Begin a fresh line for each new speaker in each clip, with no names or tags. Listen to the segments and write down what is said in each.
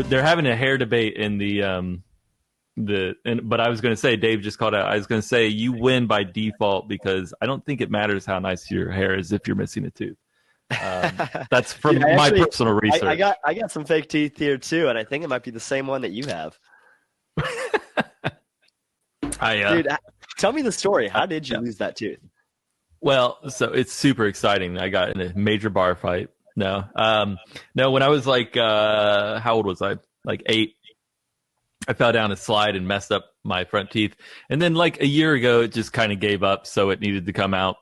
they're having a hair debate in but I was going to say, Dave just called out, I was going to say you win by default because I don't think it matters how nice your hair is if you're missing a tooth. That's from
Dude,
my personal research.
I got some fake teeth here too, and I think it might be the same one that you have. Dude, tell me the story. How did you lose that tooth?
Well, so it's super exciting. I got in a major bar fight. No, when I was like, how old was I? Like 8. I fell down a slide and messed up my front teeth. And then like a year ago, it just kind of gave up, so it needed to come out.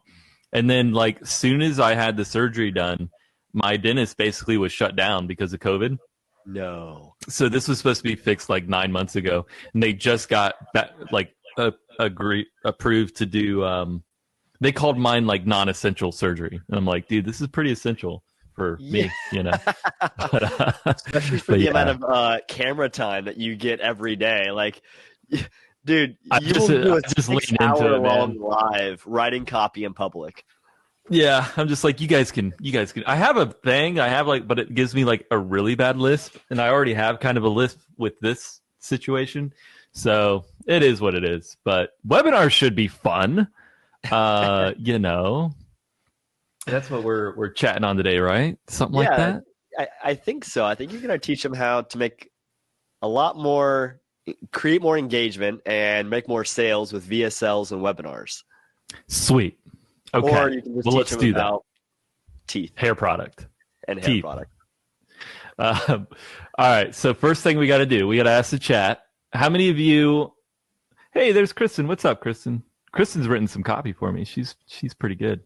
And then like as soon as I had the surgery done, my dentist basically was shut down because of COVID.
No.
So this was supposed to be fixed like 9 months ago, and they just got that like approved to do. They called mine like non-essential surgery, and I'm like, dude, this is pretty essential for me, you know.
Especially for the amount of camera time that you get every day. Like, dude, you will do a 6-hour-long live writing copy in public.
Yeah, I'm just like, you guys can. I have a thing. I have like, but it gives me like a really bad lisp, and I already have kind of a lisp with this situation. So it is what it is. But webinars should be fun. You know. That's what we're chatting on today, right? Something like that?
I think so. I think you're going to teach them how to make a lot more, create more engagement and make more sales with VSLs and webinars.
Sweet. Okay.
Or you can just teach them about teeth.
Hair product.
And hair product.
All right. So first thing we got to do, we got to ask the chat. How many of you, hey, there's Kristen. What's up, Kristen? Kristen's written some copy for me. She's pretty good.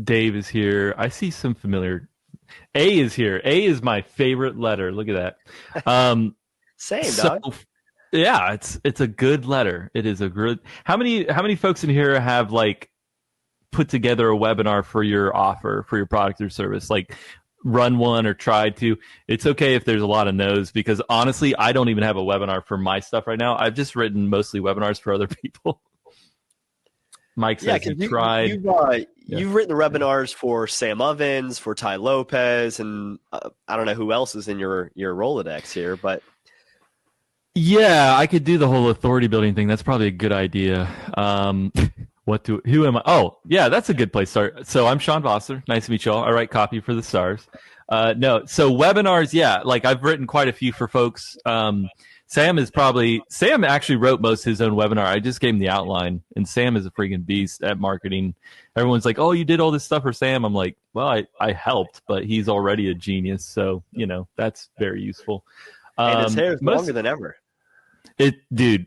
Dave is here. I see some familiar. A is here. A is my favorite letter. Look at that.
Same, dog.
Yeah, it's a good letter. It is a good. How many folks in here have like put together a webinar for your offer, for your product or service? Like run one or tried to. It's okay if there's a lot of no's, because honestly, I don't even have a webinar for my stuff right now. I've just written mostly webinars for other people. Mike says he tried.
You've written the webinars for Sam Ovens, for Ty Lopez, and I don't know who else is in your Rolodex here, but
yeah, I could do the whole authority building thing. That's probably a good idea. Who am I? Oh, yeah, that's a good place to start. So I'm Sean Vosler. Nice to meet y'all. I write copy for the stars. So webinars, yeah, like I've written quite a few for folks. Sam actually wrote most of his own webinar. I just gave him the outline, and Sam is a freaking beast at marketing. Everyone's like, oh, you did all this stuff for Sam. I'm like, well, I helped, but he's already a genius. So, you know, that's very useful.
And his hair is longer than ever.
Dude,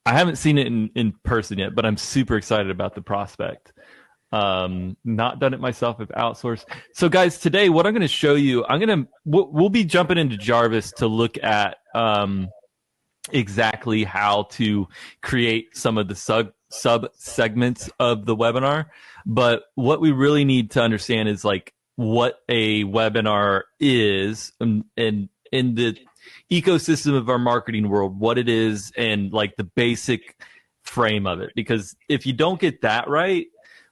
I haven't seen it in person yet, but I'm super excited about the prospect. Not done it myself, I've outsourced. So guys, today, what I'm going to show you, we'll be jumping into Jarvis to look at, exactly how to create some of the sub segments of the webinar. But what we really need to understand is like what a webinar is, and in the ecosystem of our marketing world, what it is, and like the basic frame of it. Because if you don't get that right,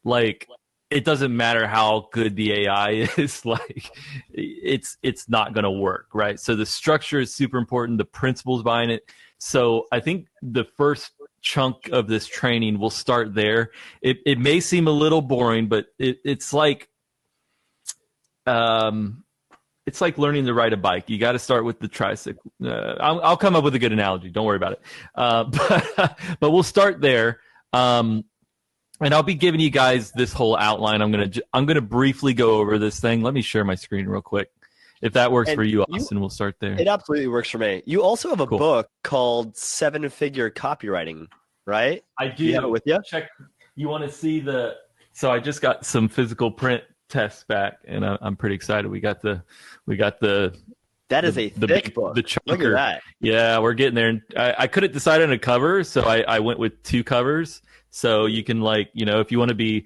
like it doesn't matter how good the AI is, like it's not going to work, right? So the structure is super important, the principles behind it. So I think the first chunk of this training will start there. It may seem a little boring, but it's like learning to ride a bike. You got to start with the tricycle. I'll come up with a good analogy. Don't worry about it. But we'll start there. And I'll be giving you guys this whole outline. I'm gonna briefly go over this thing. Let me share my screen real quick. If that works for you, Austin, we'll start there.
It absolutely works for me. You also have a book called 7-Figure Copywriting, right?
I do.
You have it with you?
Check. You want to see the? So I just got some physical print tests back, and I'm pretty excited. We got the.
That is a thick book.
The chunker.
Look at that.
Yeah, we're getting there. And I couldn't decide on a cover, so I went with 2 covers. So you can, like, you know, if you want to be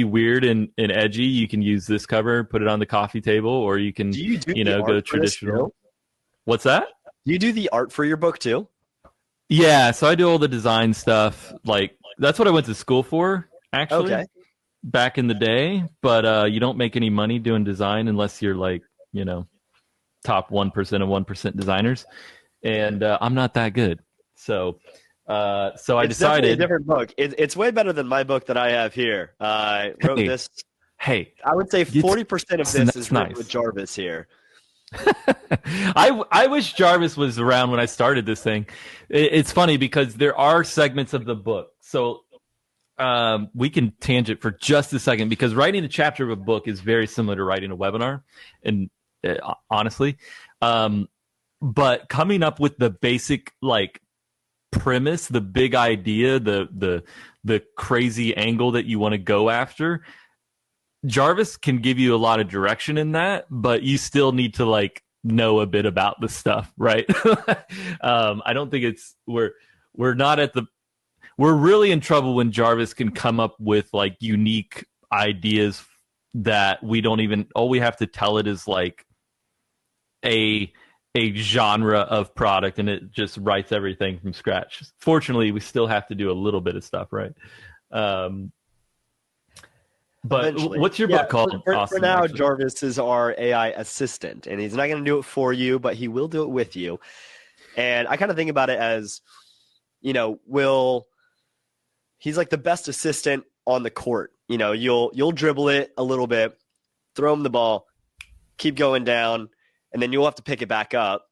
weird and edgy, you can use this cover, put it on the coffee table, or you can go traditional. What's that?
Do you do the art for your book too?
Yeah, so I do all the design stuff. Like that's what I went to school for, actually. Back in the day, but you don't make any money doing design unless you're like, you know, top 1% of 1% designers, and I'm not that good. So I decided
a different book. It's way better than my book that I have here. I wrote this.
Hey,
I would say 40% of this is written
nice.
with Jarvis here.
I wish Jarvis was around when I started this thing. It's funny because there are segments of the book. So we can tangent for just a second, because writing a chapter of a book is very similar to writing a webinar, and honestly, but coming up with the basic like premise, the big idea, the crazy angle that you want to go after, Jarvis can give you a lot of direction in that, but you still need to like know a bit about the stuff, right? I don't think we're really in trouble when Jarvis can come up with like unique ideas that all we have to tell it is like a genre of product, and it just writes everything from scratch. Fortunately, we still have to do a little bit of stuff, right? But eventually. What's your book called?
For now, actually? Jarvis is our AI assistant, and he's not going to do it for you, but he will do it with you. And I kind of think about it as, he's like the best assistant on the court. You'll dribble it a little bit, throw him the ball, keep going down, and then you'll have to pick it back up,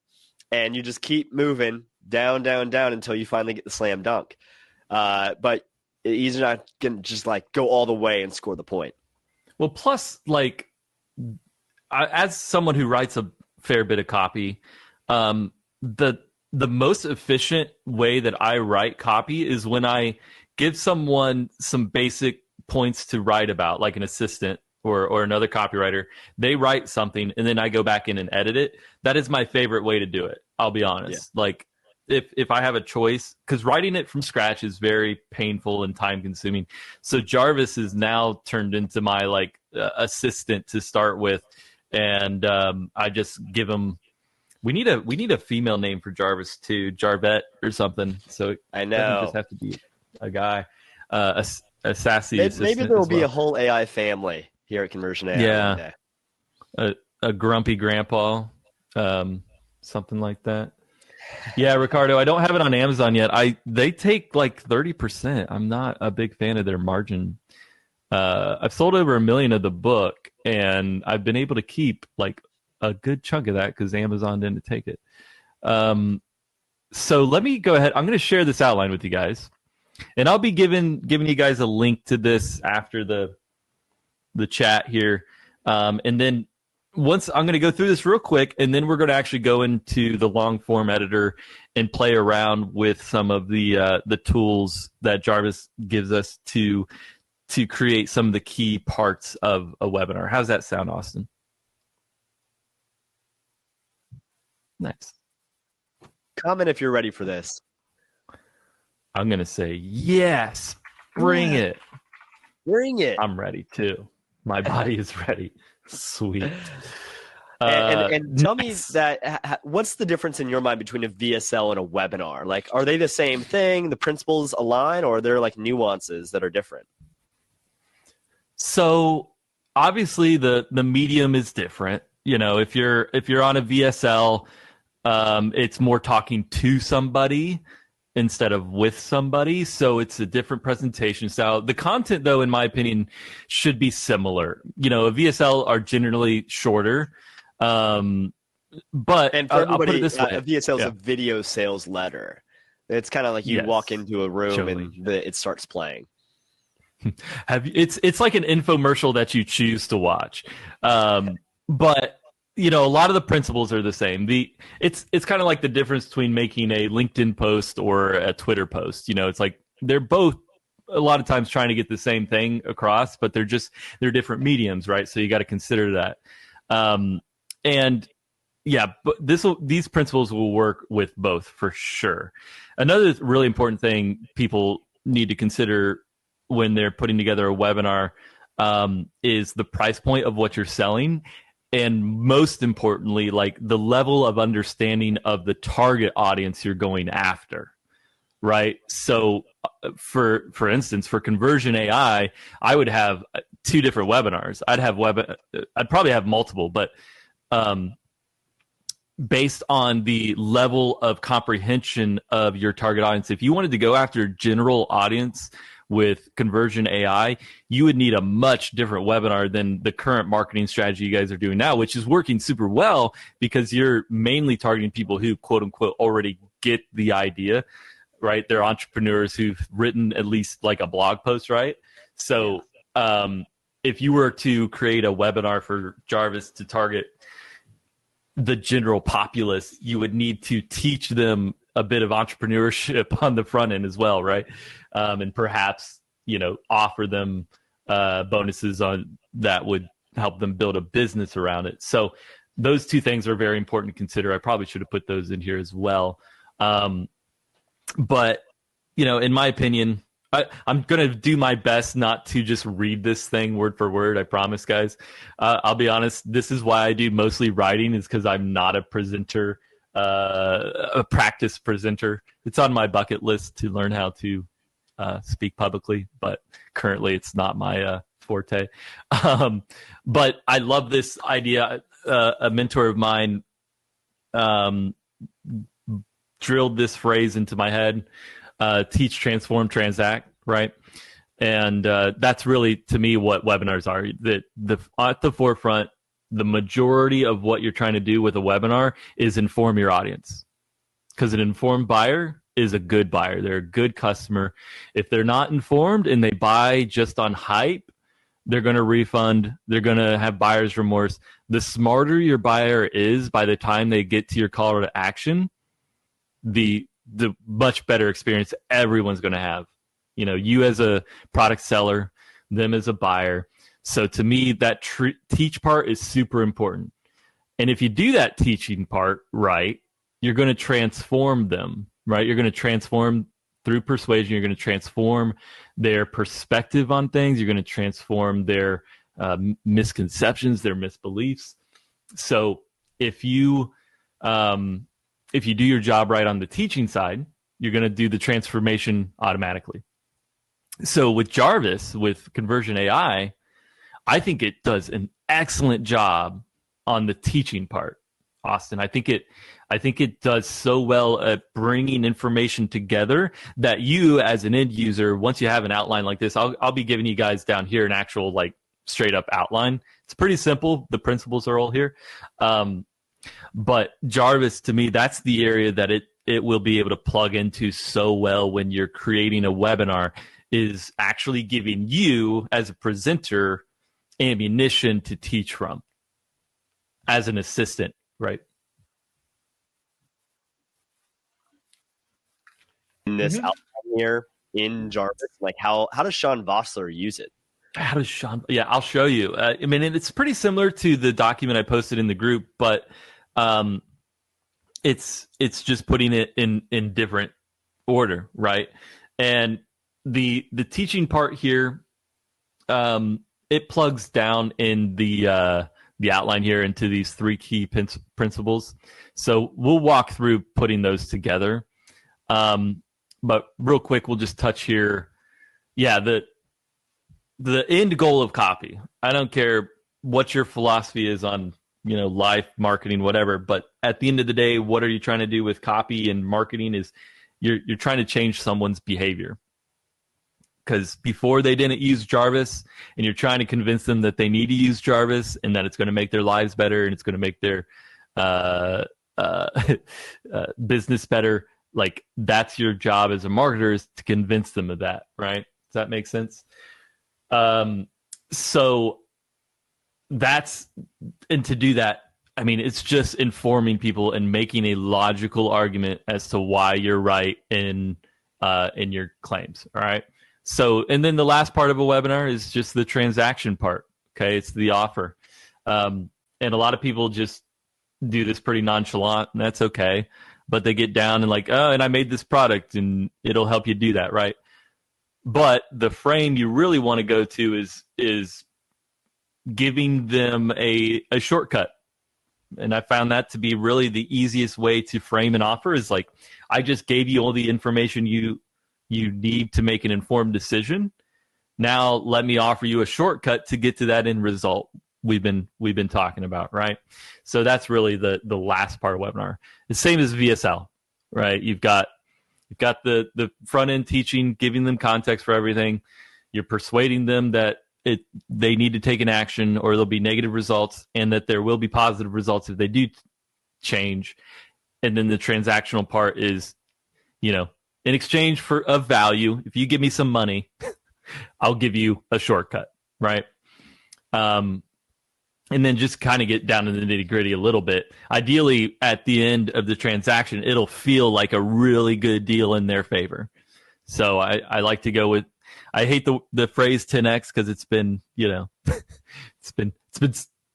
and you just keep moving down, down, down until you finally get the slam dunk. But he's not going to just like go all the way and score the point.
Well, plus, like, as someone who writes a fair bit of copy, the most efficient way that I write copy is when I give someone some basic points to write about, like an assistant or another copywriter. They write something, and then I go back in and edit it. That is my favorite way to do it. I'll be honest. Yeah. Like, if I have a choice, because writing it from scratch is very painful and time consuming. So Jarvis is now turned into my like assistant to start with. And I just give him, we need a female name for Jarvis too, Jarvette or something. So
I know.
It doesn't just have to be a guy, a sassy assistant.
Maybe there will be a whole AI family here at Conversion AI.
Yeah. A grumpy grandpa, something like that. Yeah, Ricardo, I don't have it on Amazon yet. They take like 30%. I'm not a big fan of their margin. I've sold over 1 million of the book, and I've been able to keep like a good chunk of that because Amazon didn't take it. So let me go ahead. I'm going to share this outline with you guys, and I'll be giving you guys a link to this after the chat here, and then once I'm going to go through this real quick, and then we're going to actually go into the long form editor and play around with some of the tools that Jarvis gives us to create some of the key parts of a webinar. How's that sound, Austin? Nice.
Comment if you're ready for this.
I'm going to say yes. Bring it.
Bring it.
I'm ready too. My body is ready. Sweet.
And tell me that what's the difference in your mind between a VSL and a webinar? Like, are they the same thing? The principles align, or are there like nuances that are different?
So obviously the medium is different. If you're on a VSL, it's more talking to somebody instead of with somebody. So it's a different presentation style. The content, though, in my opinion, should be similar. A VSL are generally shorter. But
and for everybody, I'll put it this way. A VSL is a video sales letter. It's kind of like you walk into a room and it starts playing.
It's like an infomercial that you choose to watch. But a lot of the principles are the same. It's kind of like the difference between making a LinkedIn post or a Twitter post. It's like they're both a lot of times trying to get the same thing across, but they're different mediums, right? So you got to consider that. But these principles will work with both for sure. Another really important thing people need to consider when they're putting together a webinar is the price point of what you're selling. And most importantly, like the level of understanding of the target audience you're going after, right? So for instance, for Conversion AI, I would have 2 different webinars. I'd probably have multiple, but based on the level of comprehension of your target audience. If you wanted to go after general audience with conversion AI, you would need a much different webinar than the current marketing strategy you guys are doing now, which is working super well because you're mainly targeting people who, quote unquote, already get the idea, right? They're entrepreneurs who've written at least like a blog post, right? So if you were to create a webinar for Jarvis to target the general populace, you would need to teach them a bit of entrepreneurship on the front end as well, right? And perhaps, offer them bonuses on that would help them build a business around it. So those two things are very important to consider. I probably should have put those in here as well. But, in my opinion, I'm going to do my best not to just read this thing word for word. I promise, guys. I'll be honest. This is why I do mostly writing, is because I'm not a presenter, a practice presenter. It's on my bucket list to learn how to speak publicly, but currently it's not my forte. But I love this idea. A mentor of mine drilled this phrase into my head. Teach, transform, transact, right? And that's really, to me, what webinars are. At the forefront, the majority of what you're trying to do with a webinar is inform your audience. Because an informed buyer is a good buyer. They're a good customer. If they're not informed and they buy just on hype, they're going to refund. They're going to have buyer's remorse. The smarter your buyer is by the time they get to your call to action, the much better experience everyone's going to have. You as a product seller, them as a buyer. So to me, that teach part is super important. And if you do that teaching part right, you're going to transform them, right? You're going to transform through persuasion. You're going to transform their perspective on things. You're going to transform their misconceptions, their misbeliefs. So if you do your job right on the teaching side, you're going to do the transformation automatically. So with Jarvis, with Conversion AI, I think it does an excellent job on the teaching part, Austin. I think it does so well at bringing information together that you, as an end user, once you have an outline like this, I'll be giving you guys down here an actual straight up outline. It's pretty simple. The principles are all here. But Jarvis, to me, that's the area that it will be able to plug into so well when you're creating a webinar, is actually giving you, as a presenter, ammunition to teach from as an assistant, right?
In this outline here in Jarvis, how does Sean Vosler use it?
How does Sean? Yeah, I'll show you. It's pretty similar to the document I posted in the group, but it's just putting it in different order, right? And the teaching part here, it plugs down in the outline here into these three key principles. So we'll walk through putting those together. But real quick, we'll just touch here. Yeah, the end goal of copy. I don't care what your philosophy is on life, marketing, whatever. But at the end of the day, what are you trying to do with copy and marketing? Is you're trying to change someone's behavior. Because before they didn't use Jarvis, and you're trying to convince them that they need to use Jarvis and that it's going to make their lives better and it's going to make their business better. That's your job as a marketer, is to convince them of that, right? Does that make sense? So to do that, it's just informing people and making a logical argument as to why you're right in your claims. All right. So, and then the last part of a webinar is just the transaction part. Okay. It's the offer. And a lot of people just do this pretty nonchalant, and that's okay. But they get down and and I made this product and it'll help you do that. Right. But the frame you really want to go to is giving them a shortcut. And I found that to be really the easiest way to frame an offer, is I just gave you all the information you need to make an informed decision. Now let me offer you a shortcut to get to that end result. we've been talking about, right? So that's really the last part of webinar. The same as VSL, right? You've got the front end teaching, giving them context for everything. You're persuading them that they need to take an action, or there'll be negative results, and that there will be positive results if they do change. And then the transactional part is, in exchange of value, if you give me some money, I'll give you a shortcut, right? And then just kind of get down to the nitty gritty a little bit. Ideally, at the end of the transaction, it'll feel like a really good deal in their favor. So I like to go with, I hate the phrase 10x because it's been, it's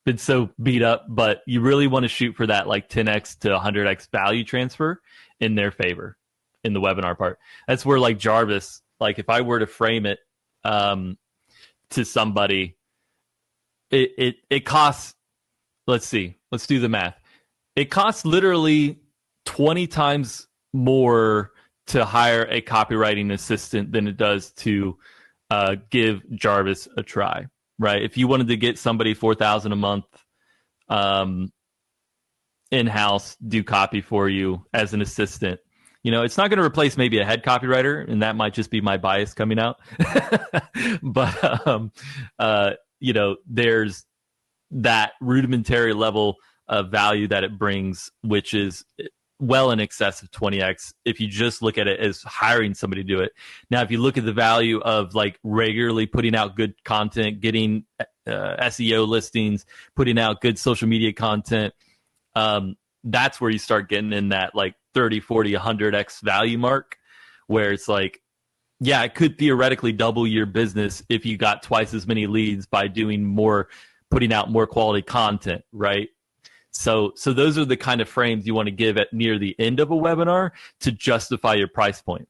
been so beat up, but you really want to shoot for that like 10x to 100x value transfer in their favor in the webinar part. That's where like Jarvis, like if I were to frame it to somebody, it costs, let's do the math. It costs literally 20 times more to hire a copywriting assistant than it does to give Jarvis a try, right? If you wanted to get somebody $4,000 a month in-house, do copy for you as an assistant, it's not going to replace maybe a head copywriter, and that might just be my bias coming out. But, there's that rudimentary level of value that it brings, which is well in excess of 20x if you just look at it as hiring somebody to do it. Now, if you look at the value of like regularly putting out good content, getting SEO listings, putting out good social media content, that's where you start getting in that like 30, 40, 100x value mark, where it's like, yeah, it could theoretically double your business if you got twice as many leads by doing more, putting out more quality content, right? So those are the kind of frames you want to give at near the end of a webinar to justify your price point.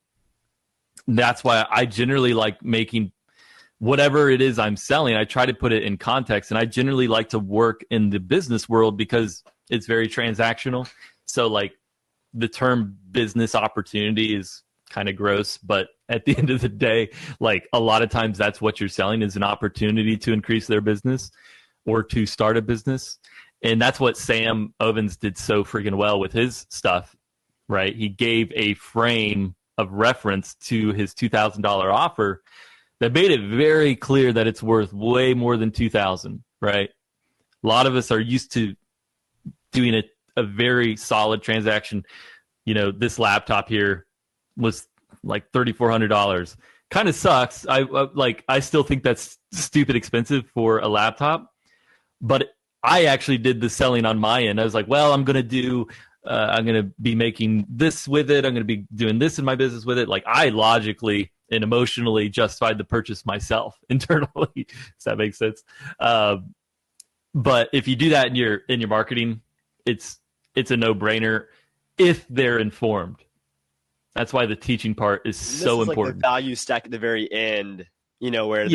And that's why I generally like making whatever it is I'm selling, I try to put it in context. And I generally like to work in the business world because it's very transactional. So like the term business opportunity is kind of gross, but at the end of the day, like a lot of times that's what you're selling is an opportunity to increase their business or to start a business. And that's what Sam Ovens did so freaking well with his stuff, right? He gave a frame of reference to his $2,000 offer that made it very clear that it's worth way more than $2,000, right? A lot of us are used to doing a very solid transaction. This laptop here was like $3,400. Kind of sucks. I still think that's stupid expensive for a laptop, but I actually did the selling on my end. I was like, well, I'm going to be making this with it. I'm going to be doing this in my business with it. Like I logically and emotionally justified the purchase myself internally. Does that make sense? But if you do that in your marketing, it's a no-brainer if they're informed. That's why the teaching part is so important.
Like the value stack at the very end, where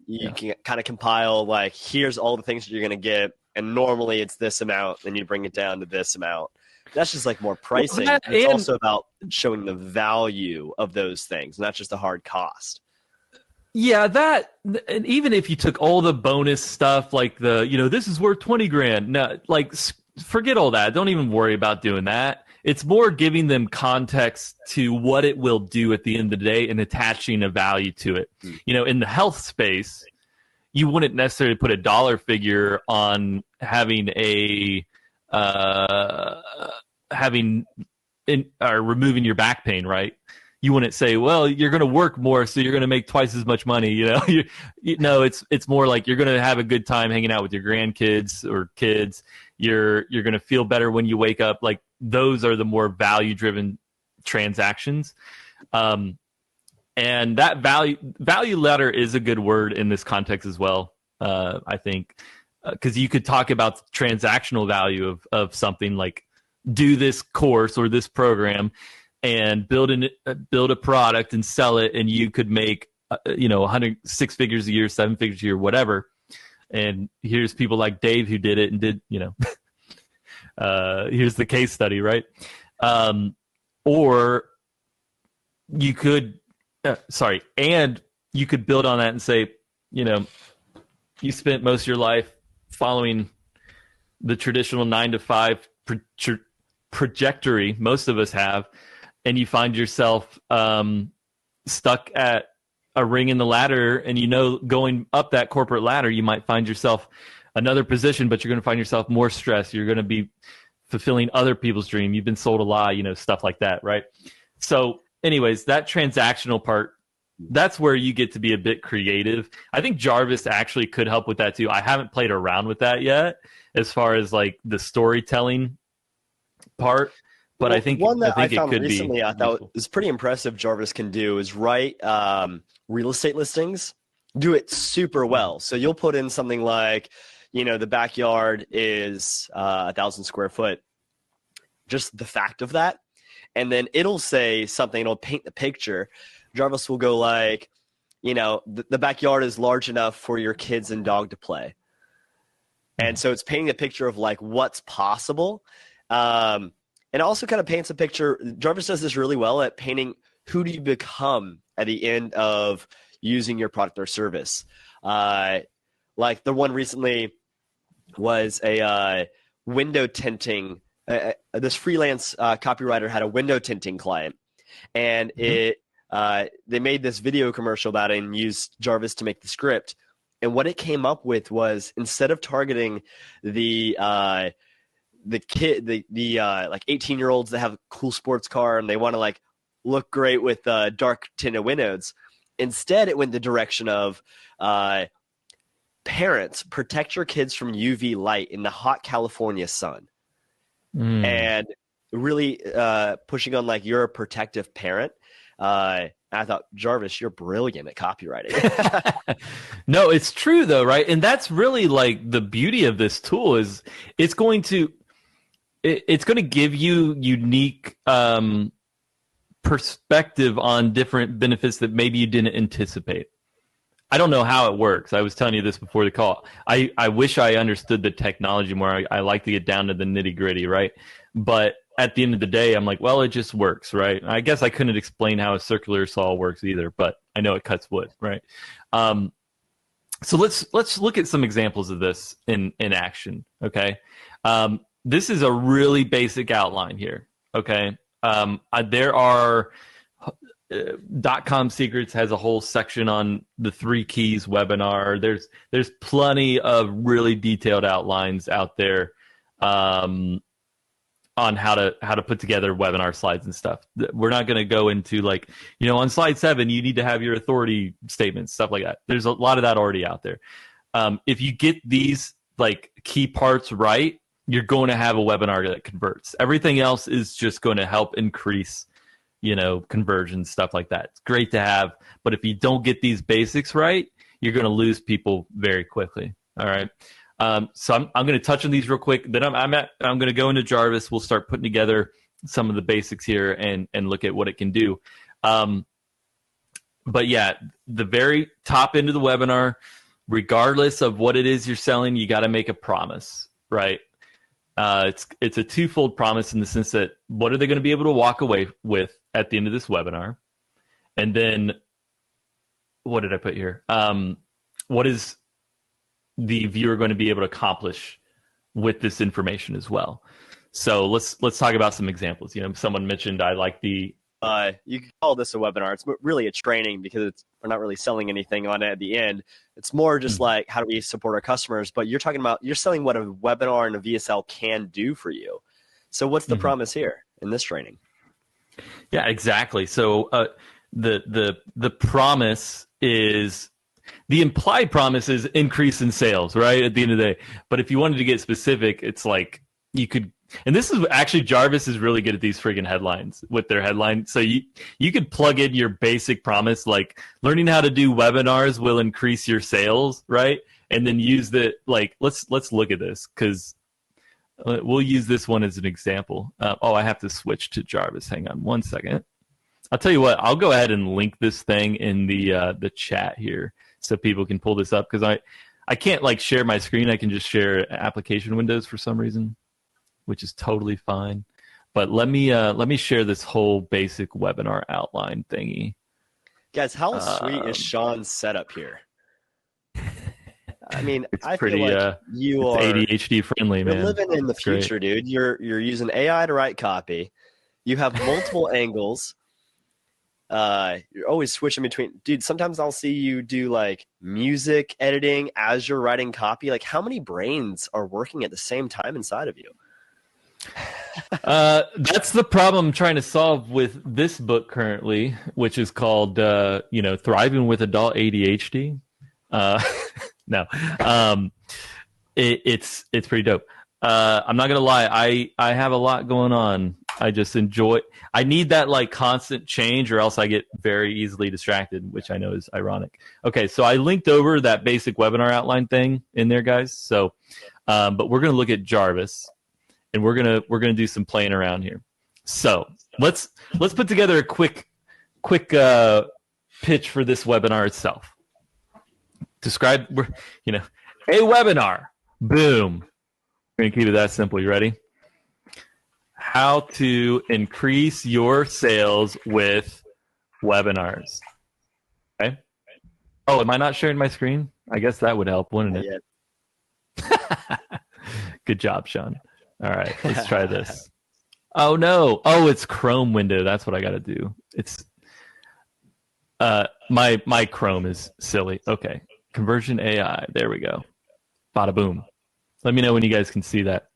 you can kind of compile like, here's all the things that you're going to get. And normally it's this amount, then you bring it down to this amount. That's just like more pricing. Well, it's also about showing the value of those things, not just the hard cost.
Yeah, and even if you took all the bonus stuff, like this is worth $20,000. No, like forget all that. Don't even worry about doing that. It's more giving them context to what it will do at the end of the day and attaching a value to it. In the health space, you wouldn't necessarily put a dollar figure on having removing your back pain, right? You wouldn't say, well, you're going to work more, so you're going to make twice as much money. No, it's more like you're going to have a good time hanging out with your grandkids or kids. You're going to feel better when you wake up. Like those are the more value-driven transactions. And that value ladder is a good word in this context as well, I think, because you could talk about the transactional value of something like do this course or this program and build a product and sell it, and you could make 6 figures a year, 7 figures a year, whatever. And here's people like Dave who did it and did here's the case study, right? Or you could. And you could build on that and say, you spent most of your life following the traditional 9 to 5 trajectory most of us have, and you find yourself stuck at a ring in the ladder, and going up that corporate ladder, you might find yourself another position, but you're going to find yourself more stressed. You're going to be fulfilling other people's dream. You've been sold a lie, stuff like that, right? So anyways, that transactional part, that's where you get to be a bit creative. I think Jarvis actually could help with that too. I haven't played around with that yet as far as like the storytelling part, but I think
one that I
it
found
could
recently
be
I thought
useful.
is pretty impressive Jarvis can do is write real estate listings, do it super well. So you'll put in something like, the backyard is 1,000 square foot, just the fact of that. And then it'll say something, it'll paint the picture. Jarvis will go like, the backyard is large enough for your kids and dog to play. And so it's painting a picture of like what's possible. And also kind of paints a picture. Jarvis does this really well at painting who do you become at the end of using your product or service. Like the one recently was a window tinting. This freelance copywriter had a window tinting client, and they made this video commercial about it and used Jarvis to make the script. And what it came up with was, instead of targeting the like 18-year-olds that have a cool sports car and they want to like look great with dark tinted windows, instead it went the direction of parents, protect your kids from UV light in the hot California sun. And really pushing on like you're a protective parent. I thought, Jarvis, you're brilliant at copywriting.
No, it's true though, right? And that's really like the beauty of this tool is it's going to give you unique perspective on different benefits that maybe you didn't anticipate. I don't know how it works. I was telling you this before the call. I wish I understood the technology more. I like to get down to the nitty gritty, right? But at the end of the day, I'm like, well, it just works, right? I guess I couldn't explain how a circular saw works either, but I know it cuts wood, right? So let's look at some examples of this in action, okay? This is a really basic outline here, okay? There are .com Secrets has a whole section on the 3 keys webinar. There's plenty of really detailed outlines out there on how to put together webinar slides and stuff. We're not going to go into like, on slide 7, you need to have your authority statements, stuff like that. There's a lot of that already out there. If you get these like key parts right, you're going to have a webinar that converts. Everything else is just going to help increase, conversion, stuff like that. It's great to have, but if you don't get these basics right, you're going to lose people very quickly. All right. So I'm going to touch on these real quick. Then I'm going to go into Jarvis. We'll start putting together some of the basics here and look at what it can do. But yeah, the very top end of the webinar, regardless of what it is you're selling, you got to make a promise, right? It's a twofold promise in the sense that what are they going to be able to walk away with at the end of this webinar? And then what did I put here? What is the viewer going to be able to accomplish with this information as well? So let's talk about some examples. Someone mentioned I like the
you can call this a webinar. It's really a training because we're not really selling anything on it at the end. It's more just like, how do we support our customers? But you're talking about, you're selling what a webinar and a VSL can do for you. So what's the promise here in this training?
Yeah, exactly. So the promise is, the implied promise is increase in sales, right? At the end of the day. But if you wanted to get specific, it's like you could, and this is actually, Jarvis is really good at these friggin' headlines with their headline. So you could plug in your basic promise, like learning how to do webinars will increase your sales, right? And then use the, like, let's look at this because we'll use this one as an example. I have to switch to Jarvis. Hang on one second. I'll tell you what, I'll go ahead and link this thing in the chat here so people can pull this up, because I can't like share my screen. I can just share application windows for some reason, which is totally fine. But let me share this whole basic webinar outline thingy.
Guys, how sweet is Sean's setup here? I mean,
It's
I feel
pretty
like you
it's
are
ADHD friendly,
you're
man.
living in the
It's great.
future, dude. You're using AI to write copy. You have multiple angles. You're always switching between. Dude, sometimes I'll see you do like music editing as you're writing copy. Like, how many brains are working at the same time inside of you?
That's the problem I'm trying to solve with this book currently, which is called Thriving with Adult ADHD. No, it's pretty dope. I'm not gonna lie, I have a lot going on. I just enjoy. I need that like constant change, or else I get very easily distracted, which I know is ironic. Okay, so I linked over that basic webinar outline thing in there, guys. So, but we're gonna look at Jarvis, and we're gonna do some playing around here. So let's put together a quick pitch for this webinar itself. Describe, a webinar. Boom. We're going to keep it that simple. You ready? How to increase your sales with webinars. Okay. Oh, am I not sharing my screen? I guess that would help, wouldn't it? Good job, Sean. All right, let's try this. Oh, no. Oh, it's Chrome window. That's what I got to do. It's my Chrome is silly. Okay. Conversion AI. There we go. Bada boom. Let me know when you guys can see that.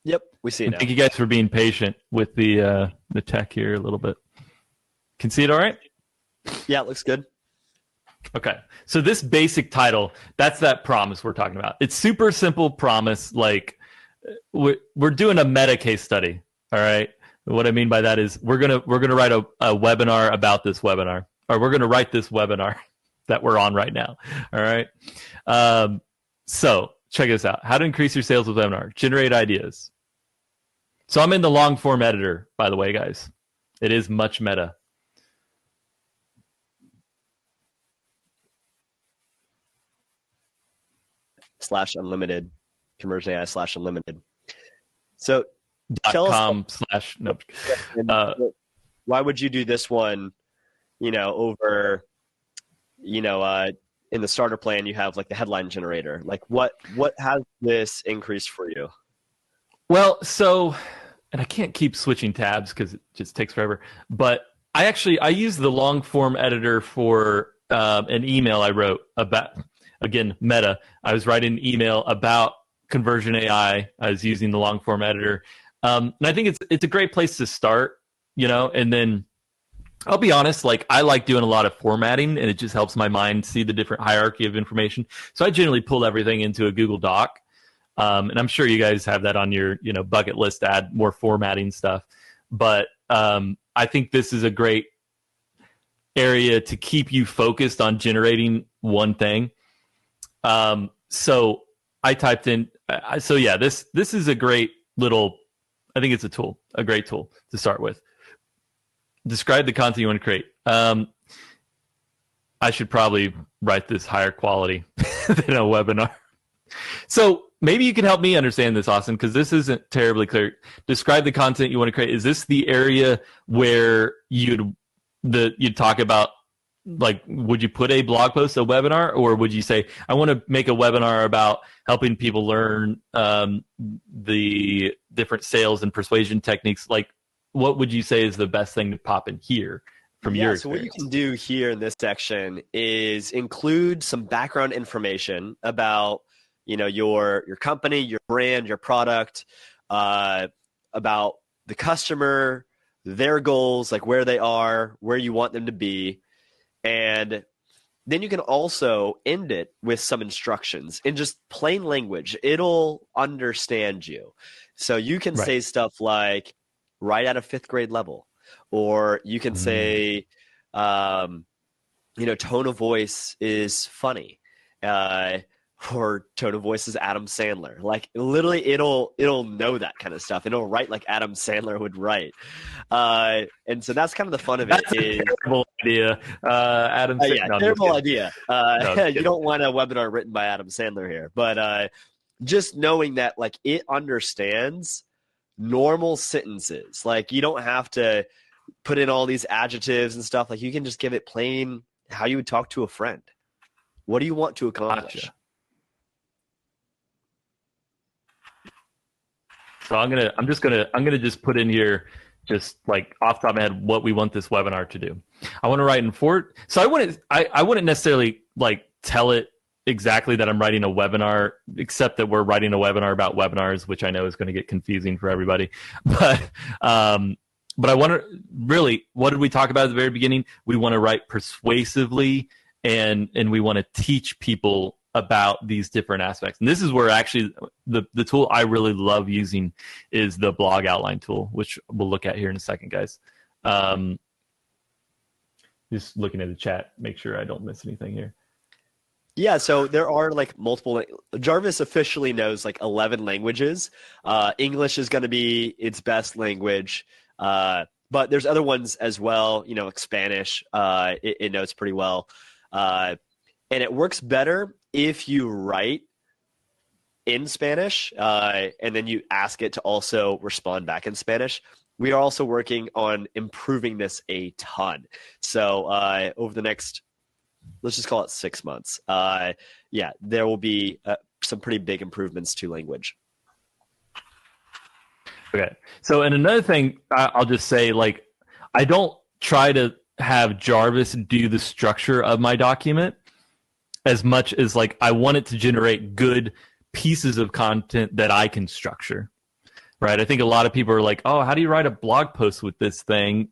Yep, we see it now.
Thank you guys for being patient with the tech here a little bit. Can see it all right?
Yeah, it looks good.
Okay. So this basic title, that's that promise we're talking about. It's super simple promise. Like we're doing a meta case study. All right. What I mean by that is we're gonna write a webinar about this webinar, or we're gonna write this webinar that we're on right now. All right. So check this out. How to increase your sales with webinar. Generate ideas. So I'm in the long form editor, by the way, guys. It is much meta.
/unlimited, conversion AI /unlimited. So
.com/ no.
Why would you do this one, over, in the starter plan, you have like the headline generator. Like what has this increased for you?
Well, so, and I can't keep switching tabs because it just takes forever, but I use the long form editor for an email I wrote about, again, meta. I was writing an email about conversion AI. I was using the long form editor. And I think it's a great place to start, and then I'll be honest, like I like doing a lot of formatting, and it just helps my mind see the different hierarchy of information. So I generally pull everything into a Google Doc. And I'm sure you guys have that on your, bucket list to add more formatting stuff. But I think this is a great area to keep you focused on generating one thing. So I typed in, this is a great little, I think it's a great tool to start with. Describe the content you want to create. I should probably write this higher quality than a webinar. So maybe you can help me understand this, Austin, because this isn't terribly clear. Describe the content you want to create. Is this the area where you'd talk about, like, would you put a blog post, a webinar, or would you say, I want to make a webinar about helping people learn the different sales and persuasion techniques? Like, what would you say is the best thing to pop in here from your experience?
So what you can do here in this section is include some background information about, your company, your brand, your product, about the customer, their goals, like where they are, where you want them to be. And then you can also end it with some instructions in just plain language. It'll understand you. So you can say stuff like, right at a 5th grade level, or you can say, tone of voice is funny, or tone of voice is Adam Sandler. Like literally, it'll know that kind of stuff. It'll write like Adam Sandler would write, and so that's kind of the fun of it.
That's a terrible idea, Adam.
Terrible idea. You don't want a webinar written by Adam Sandler here, but just knowing that like it understands normal sentences. Like you don't have to put in all these adjectives and stuff. Like you can just give it plain how you would talk to a friend. What do you want to accomplish?
Gotcha. So I'm gonna just put in here, just like off the top of my head, what we want this webinar to do. I want to write in Fort. So I wouldn't necessarily like tell it exactly that I'm writing a webinar, except that we're writing a webinar about webinars, which I know is going to get confusing for everybody. But I want to really, what did we talk about at the very beginning? We want to write persuasively, and we want to teach people about these different aspects. And this is where actually the tool I really love using is the blog outline tool, which we'll look at here in a second, guys. Just looking at the chat, make sure I don't miss anything here.
Yeah, so there are like multiple. Jarvis officially knows like 11 languages. English is going to be its best language, but there's other ones as well. You know, like Spanish, it knows pretty well, and it works better if you write in Spanish and then you ask it to also respond back in Spanish. We are also working on improving this a ton. So over the next, let's just call it 6 months. Yeah, there will be some pretty big improvements to language.
Okay. So, and another thing I'll just say, like, I don't try to have Jarvis do the structure of my document as much as like I want it to generate good pieces of content that I can structure. Right? I think a lot of people are like, oh, how do you write a blog post with this thing?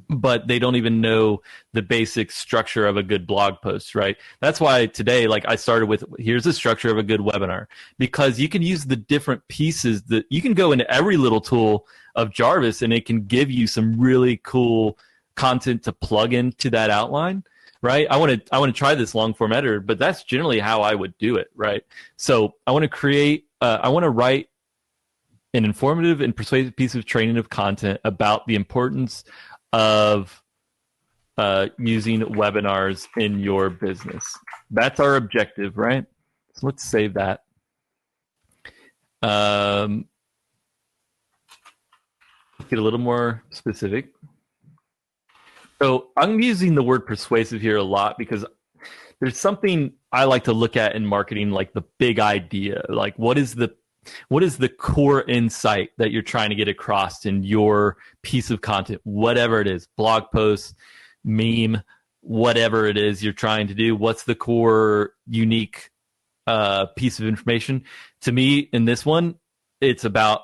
But they don't even know the basic structure of a good blog post, right? That's why today, like I started with, here's the structure of a good webinar, because you can use the different pieces that you can go into every little tool of Jarvis and it can give you some really cool content to plug into that outline, right? I want to try this long form editor, but that's generally how I would do it, right? So I want to write an informative and persuasive piece of training of content about the importance of using webinars in your business. That's our objective, right? So let's save that. Let's get a little more specific. So I'm using the word persuasive here a lot because there's something I like to look at in marketing, like the big idea. Like what is the core insight that you're trying to get across in your piece of content, whatever it is, blog post, meme, whatever it is you're trying to do? What's the core unique piece of information? To me, in this one, it's about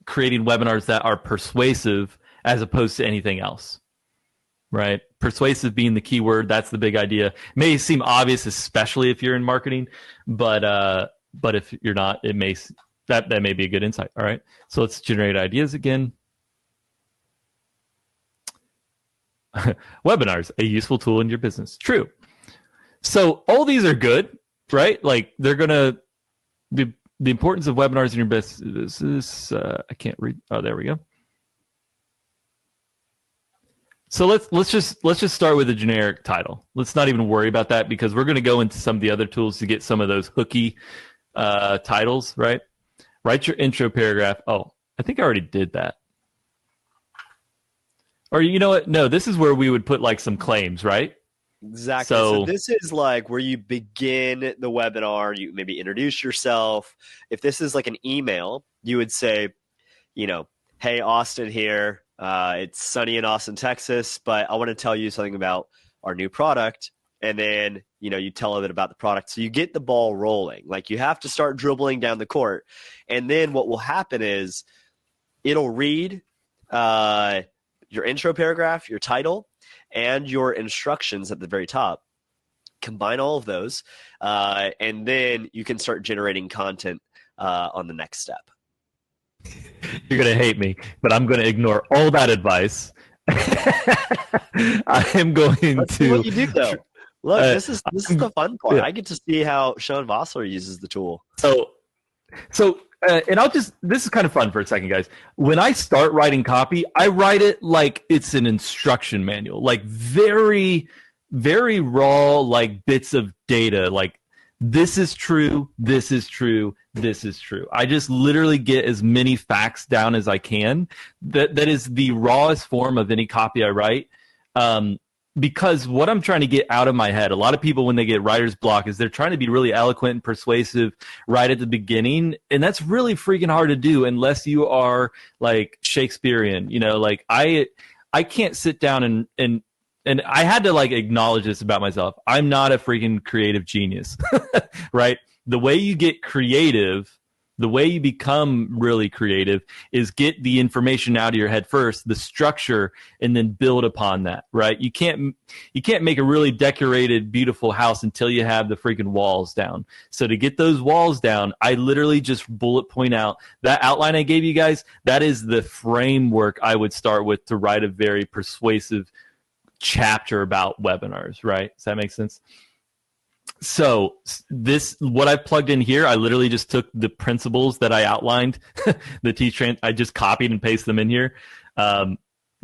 creating webinars that are persuasive as opposed to anything else, right? Persuasive being the key word. That's the big idea. It may seem obvious, especially if you're in marketing, but if you're not, it may that may be a good insight. All right. So let's generate ideas again. Webinars, a useful tool in your business. True. So all these are good, right? Like they're gonna the importance of webinars in your business. This is I can't read. Oh, there we go. So let's just start with a generic title. Let's not even worry about that because we're going to go into some of the other tools to get some of those hooky titles, right? Write your intro paragraph. Oh, I think I already did that. Or you know what? No, this is where we would put like some claims, right?
Exactly. So this is like where you begin the webinar. You maybe introduce yourself. If this is like an email, you would say, you know, hey, Austin here. It's sunny in Austin, Texas, but I want to tell you something about our new product. And then, you know, you tell a bit about the product. So you get the ball rolling. Like you have to start dribbling down the court. And then what will happen is it'll read your intro paragraph, your title, and your instructions at the very top. Combine all of those. And then you can start generating content on the next step.
You're going to hate me, but I'm going to ignore all that advice. I am going
Let's
to.
see what you do, though. Look, this is the fun part. Yeah. I get to see how Sean Vosler uses the tool.
So, and this is kind of fun for a second, guys. When I start writing copy, I write it like it's an instruction manual, like very, very raw, like bits of data, like this is true, this is true, this is true. I just literally get as many facts down as I can. That is the rawest form of any copy I write. because what I'm trying to get out of my head, a lot of people when they get writer's block is they're trying to be really eloquent and persuasive right at the beginning, and that's really freaking hard to do unless you are like Shakespearean. Like I can't sit down and I had to like acknowledge this about myself. I'm not a freaking creative genius, right? The way you get creative, the way you become really creative is get the information out of your head first, the structure, and then build upon that, right? You can't make a really decorated, beautiful house until you have the freaking walls down. So to get those walls down, I literally just bullet point out that outline I gave you guys. That is the framework I would start with to write a very persuasive chapter about webinars, right? Does that make sense? So what I've plugged in here, I literally just took the principles that I outlined, I just copied and pasted them in here.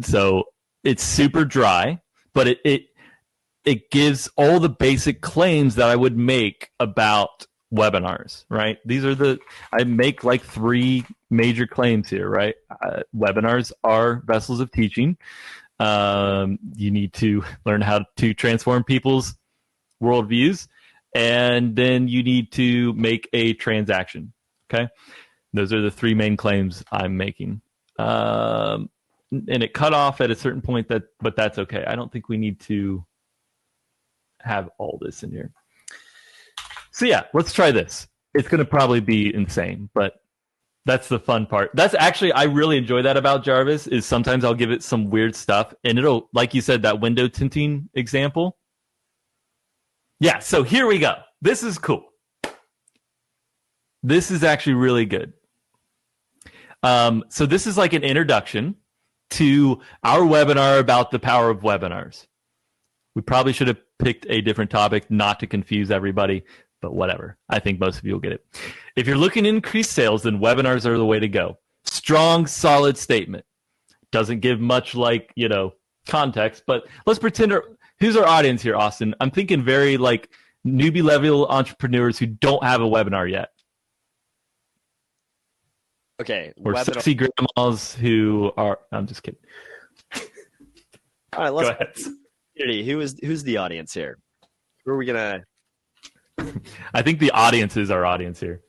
So it's super dry, but it gives all the basic claims that I would make about webinars, right? I make like 3 major claims here, right? Webinars are vessels of teaching. You need to learn how to transform people's worldviews, and then you need to make a transaction. Okay, those are the 3 main claims I'm making. And it cut off at a certain point, but that's okay. I don't think we need to have all this in here. So yeah, let's try this. It's going to probably be insane, but that's the fun part. That's actually, I really enjoy that about Jarvis, is sometimes I'll give it some weird stuff, and it'll, like you said, that window tinting example. Yeah, so here we go. This is cool. This is actually really good. So this is like an introduction to our webinar about the power of webinars. We probably should have picked a different topic not to confuse everybody, but whatever. I think most of you will get it. If you're looking to increase sales, then webinars are the way to go. Strong, solid statement. Doesn't give much context, but let's pretend who's our audience here, Austin? I'm thinking very like newbie level entrepreneurs who don't have a webinar yet.
Okay.
Or sexy grandmas who are, I'm just kidding.
All right, let's
go ahead.
Who's the audience here? Who are we going
to? I think the audience is our audience here.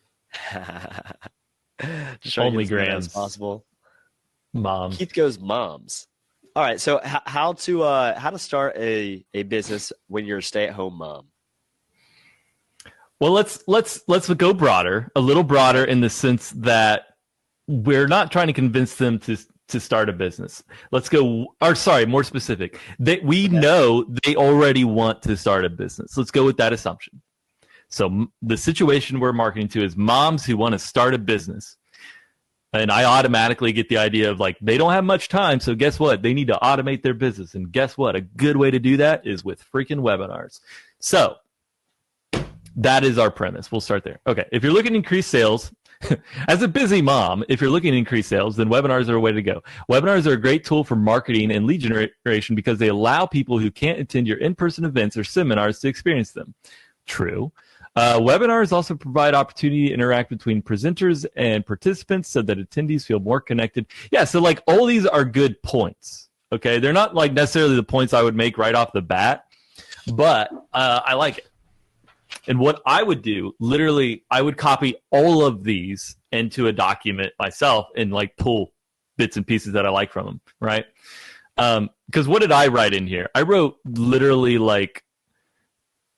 Only grams.
As possible.
Moms.
Keith goes moms. All right, so how to start a business when you're a stay-at-home mom?
Well, let's go broader, a little broader in the sense that we're not trying to convince them to start a business. More specific. We know they already want to start a business. Let's go with that assumption. So the situation we're marketing to is moms who want to start a business. And I automatically get the idea of like, they don't have much time, so guess what? They need to automate their business. And guess what? A good way to do that is with freaking webinars. So that is our premise. We'll start there. Okay, if you're looking to increase sales, as a busy mom, if you're looking to increase sales, then webinars are a way to go. Webinars are a great tool for marketing and lead generation because they allow people who can't attend your in-person events or seminars to experience them. True. Webinars also provide opportunity to interact between presenters and participants so that attendees feel more connected. Yeah, so like all these are good points, okay? They're not like necessarily the points I would make right off the bat, but I like it. And what I would do, literally, I would copy all of these into a document myself and like pull bits and pieces that I like from them, right? Because what did I write in here? I wrote literally like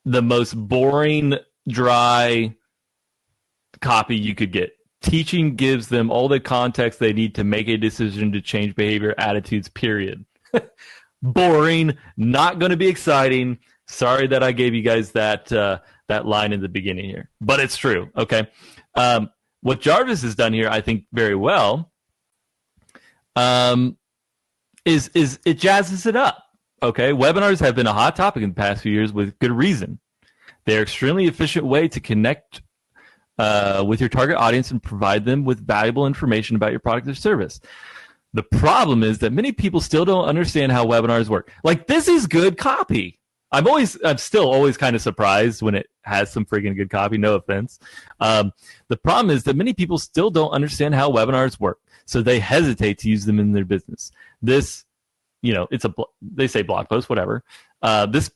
the most boring, dry copy you could get. Teaching gives them all the context they need to make a decision to change behavior, attitudes, period. Boring, not going to be exciting. Sorry that I gave you guys that line in the beginning here, but it's true. Okay, what Jarvis has done here, I think, very well, is it jazzes it up. Okay, webinars have been a hot topic in the past few years with good reason. They're extremely efficient way to connect with your target audience and provide them with valuable information about your product or service. The problem is that many people still don't understand how webinars work. Like, this is good copy. I'm still always kind of surprised when it has some freaking good copy. No offense. The problem is that many people still don't understand how webinars work, so they hesitate to use them in their business. This, they say blog post, whatever. This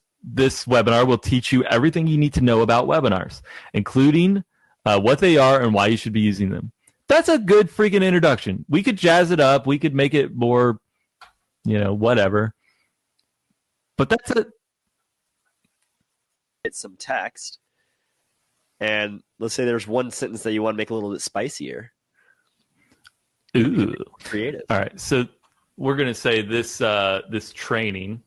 webinar will teach you everything you need to know about webinars, including what they are and why you should be using them. That's a good freaking introduction. We could jazz it up. We could make it more, whatever. But that's it.
It's some text. And let's say there's one sentence that you want to make a little bit spicier.
Ooh.
Creative.
All right. So we're going to say this training.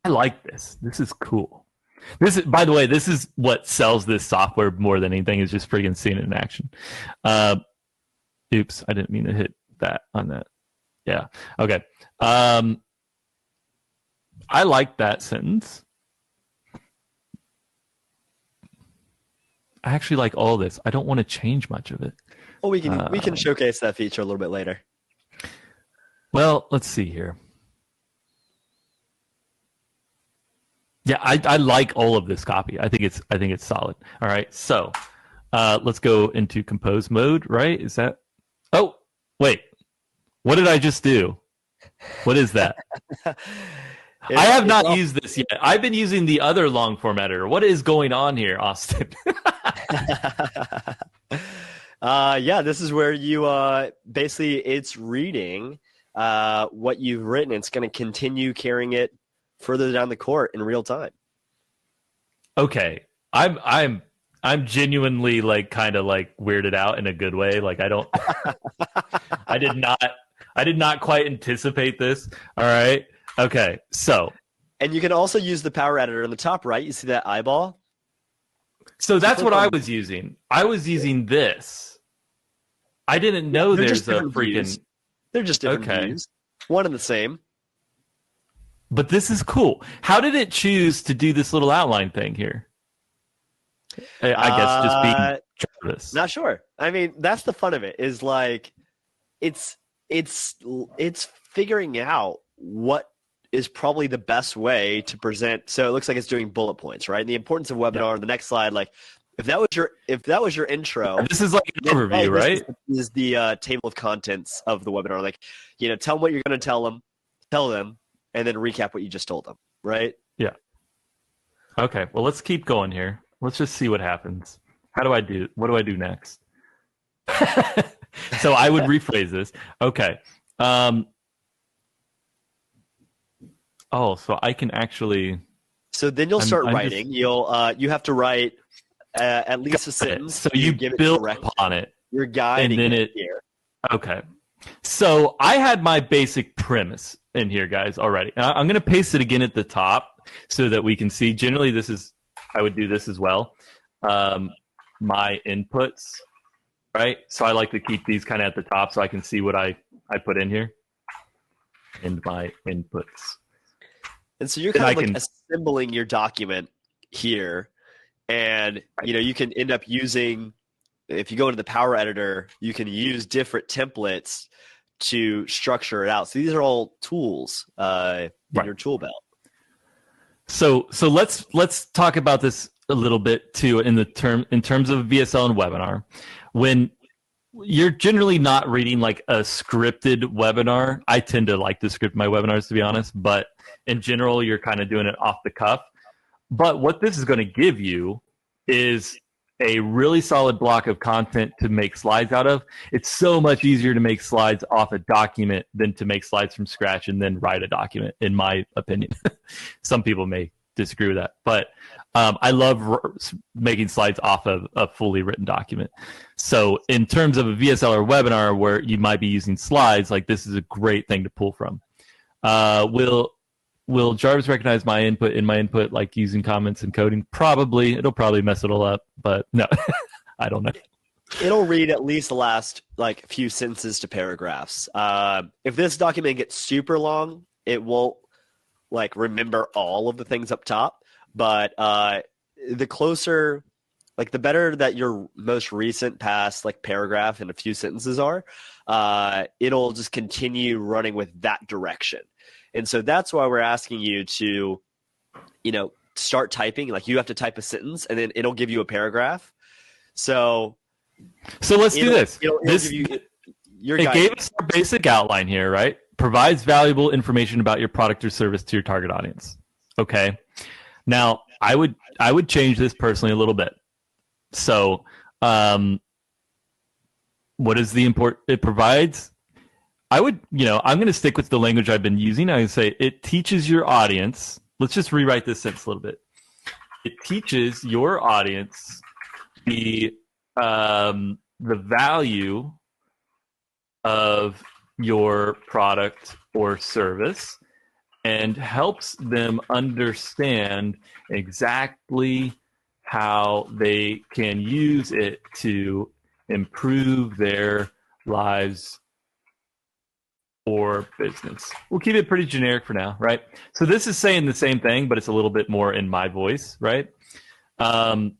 I like this. This is cool. This is, by the way, this is what sells this software more than anything, is just freaking seeing it in action. Oops, I didn't mean to hit that on that. Yeah. Okay. I like that sentence. I actually like all this. I don't want to change much of it.
Well, we can showcase that feature a little bit later.
Well, let's see here. Yeah, I like all of this copy. I think it's solid. All right, so let's go into compose mode. Right? Is that? Oh, wait. What did I just do? What is that? I have not used this yet. I've been using the other long form editor. What is going on here, Austin?
Yeah, this is where you basically it's reading what you've written. It's going to continue carrying it further down the court in real time.
Okay, I'm genuinely kind of weirded out in a good way. I don't. I did not quite anticipate this. All right. Okay. So.
And you can also use the power editor on the top right. You see that eyeball?
So that's what I was using. I was using this. I didn't know there's a freaking.
Views. They're just different views. One and the same.
But this is cool. How did it choose to do this little outline thing here? I guess just being nervous.
Not sure. I mean, that's the fun of it. Is it's figuring out what is probably the best way to present. So it looks like it's doing bullet points, right? And the importance of webinar. The next slide, if that was your intro,
this is like an overview, right?
This is the table of contents of the webinar. Tell them what you're going to tell them, and then recap what you just told them, right?
Yeah. Okay. Well, let's keep going here. Let's just see what happens. What do I do next? So I would rephrase this. Okay. So I can actually.
So then you'll start writing. You have to write at least a sentence.
So you build upon it.
You're guiding
and then
it here. Okay.
So I had my basic premise in here, guys, already. I'm going to paste it again at the top so that we can see. Generally, I would do this as well. My inputs, right? So I like to keep these kind of at the top so I can see what I put in here. And my inputs.
And so you're kind of assembling your document here. And, you can end up using, if you go into the Power Editor, you can use different templates to structure it out. So these are all tools in your tool belt.
So let's talk about this a little bit too in terms of VSL and webinar. When you're generally not reading a scripted webinar, I tend to like to script my webinars, to be honest, but in general, you're kind of doing it off the cuff. But what this is going to give you is a really solid block of content to make slides out of. It's so much easier to make slides off a document than to make slides from scratch and then write a document, in my opinion. Some people may disagree with that, but I love making slides off of a fully written document. So in terms of a VSL or webinar where you might be using slides, this is a great thing to pull from. Will Jarvis recognize my input in my input, using comments and coding? Probably. It'll probably mess it all up, but no, I don't know.
It'll read at least the last few sentences to paragraphs. If this document gets super long, it won't remember all of the things up top. But the closer, the better that your most recent past paragraph and a few sentences are, it'll just continue running with that direction. And so that's why we're asking you to, start typing. You have to type a sentence, and then it'll give you a paragraph. So let's
do this.
It'll give you your
it gave us our basic outline here, right? provides valuable information about your product or service to your target audience. Okay. Now, I would change this personally a little bit. So, what is the import? It provides. I'm going to stick with the language I've been using. I would say it teaches your audience. Let's just rewrite this sentence a little bit. It teaches your audience the value of your product or service and helps them understand exactly how they can use it to improve their lives or business. We'll keep it pretty generic for now, right? So this is saying the same thing, but it's a little bit more in my voice, right? So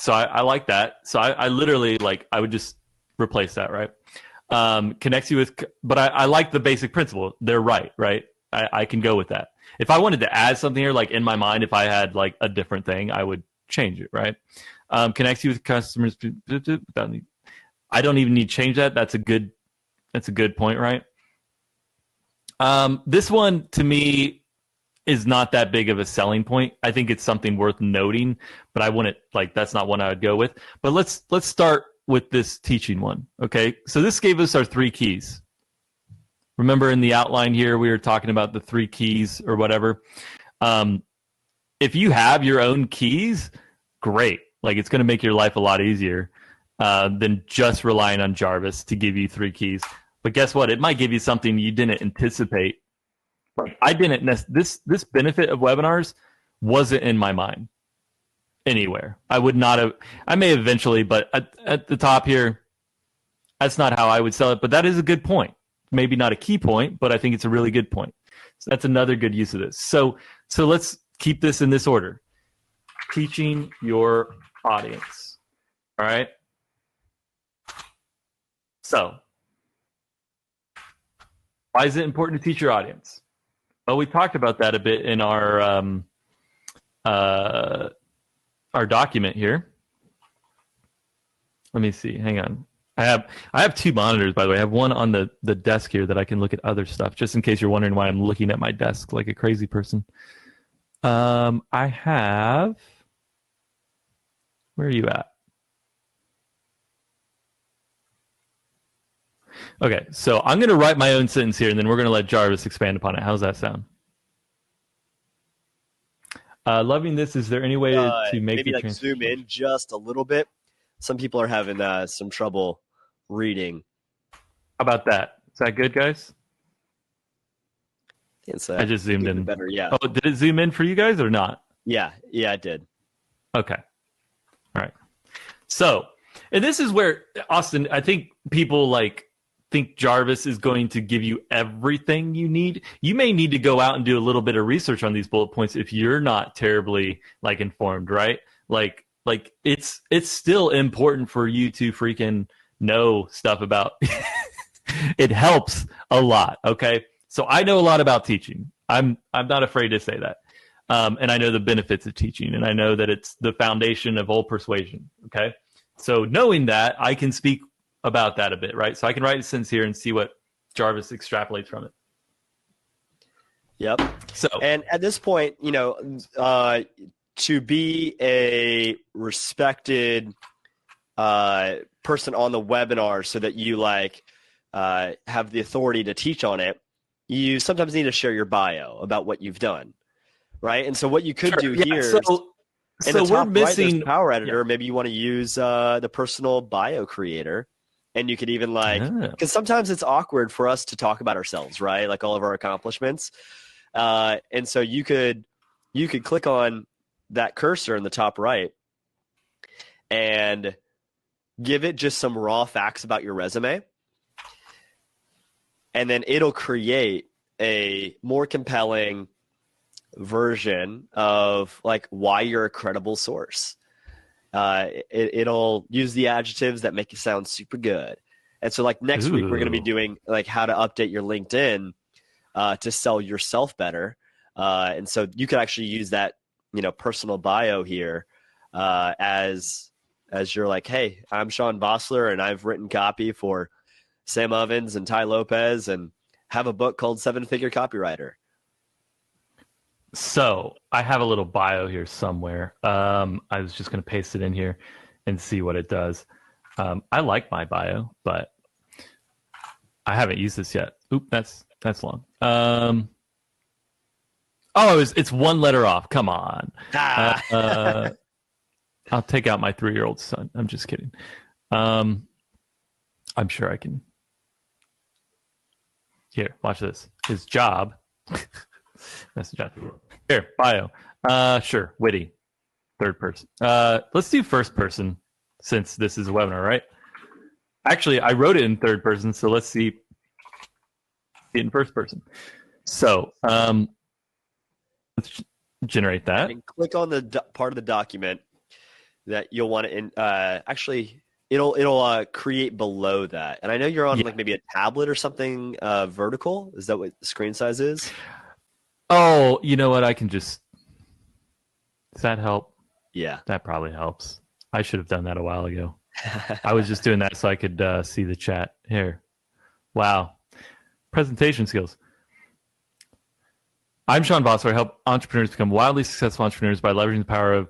I like that. So I literally, like, I would just replace that, right? Connects you with, but I like the basic principle. They're right? I can go with that. If I wanted to add something here, like in my mind, if I had like a different thing, I would change it, right? Connects you with customers. I don't even need to change that. That's a good point, right? This one to me is not that big of a selling point. I think it's something worth noting, but I wouldn't, like, that's not one I would go with. But let's start with this teaching one. Okay. So this gave us our 3 keys. Remember in the outline here, we were talking about the 3 keys or whatever. If you have your own keys, great. Like, it's going to make your life a lot easier than just relying on Jarvis to give you 3 keys. But guess what? It might give you something you didn't anticipate. I didn't. This benefit of webinars wasn't in my mind anywhere. I would not have. I may eventually, but at the top here, that's not how I would sell it. But that is a good point. Maybe not a key point, but I think it's a really good point. So that's another good use of this. So let's keep this in this order. Teaching your audience. All right. So, why is it important to teach your audience? Well, we talked about that a bit in our document here. Let me see. Hang on. I have 2 monitors, by the way. I have one on the desk here that I can look at other stuff, just in case you're wondering why I'm looking at my desk like a crazy person. I have. Where are you at? Okay, so I'm going to write my own sentence here, and then we're going to let Jarvis expand upon it. How's that sound? Loving this. Is there any way to make
maybe like zoom in just a little bit? Some people are having some trouble reading.
How about that? Is that good, guys?
I
just zoomed in.
Better, yeah.
Oh, did it zoom in for you guys or not?
Yeah, it did.
Okay. All right. So, and this is where, Austin, I think people think Jarvis is going to give you everything you need. You may need to go out and do a little bit of research on these bullet points if you're not terribly informed, right? Like it's still important for you to freaking know stuff about. It helps a lot. Okay. So I know a lot about teaching. I'm not afraid to say that. And I know the benefits of teaching, and I know that it's the foundation of all persuasion. Okay. So knowing that, I can speak about that a bit, right? So I can write a sentence here and see what Jarvis extrapolates from it.
Yep. So, and at this point, to be a respected person on the webinar, so that you have the authority to teach on it, you sometimes need to share your bio about what you've done, right? And so what you could do here. So we're missing Power Editor. Yeah. Maybe you want to use the personal bio creator, and you could even because sometimes it's awkward for us to talk about ourselves, right? Like all of our accomplishments. And so you could click on that cursor in the top right and give it just some raw facts about your resume. And then it'll create a more compelling version of why you're a credible source. It'll use the adjectives that make you sound super good. And so next week, we're going to be doing how to update your LinkedIn to sell yourself better. And so you could actually use that, personal bio here as you're hey, I'm Sean Vosler, and I've written copy for Sam Ovens and Ty Lopez and have a book called 7-Figure Copywriter.
So I have a little bio here somewhere. I was just going to paste it in here and see what it does. I like my bio, but I haven't used this yet. Oop, that's long. It's one letter off. Come on. I'll take out my 3-year-old son. I'm just kidding. I'm sure I can. Here, watch this. His job. That's the job. Here, bio. Sure, witty. Third person. Let's do first person since this is a webinar, right? Actually, I wrote it in third person, so let's see it in first person. So, let's generate that.
And click on the part of the document that you'll want to. Actually, it'll create below that. And I know you're on like maybe a tablet or something vertical. Is that what the screen size is?
Oh, you know what? I can just. Does that help?
Yeah,
that probably helps. I should have done that a while ago. I was just doing that so I could see the chat here. Wow. Presentation skills. I'm Sean Vosler. I help entrepreneurs become wildly successful entrepreneurs by leveraging the power of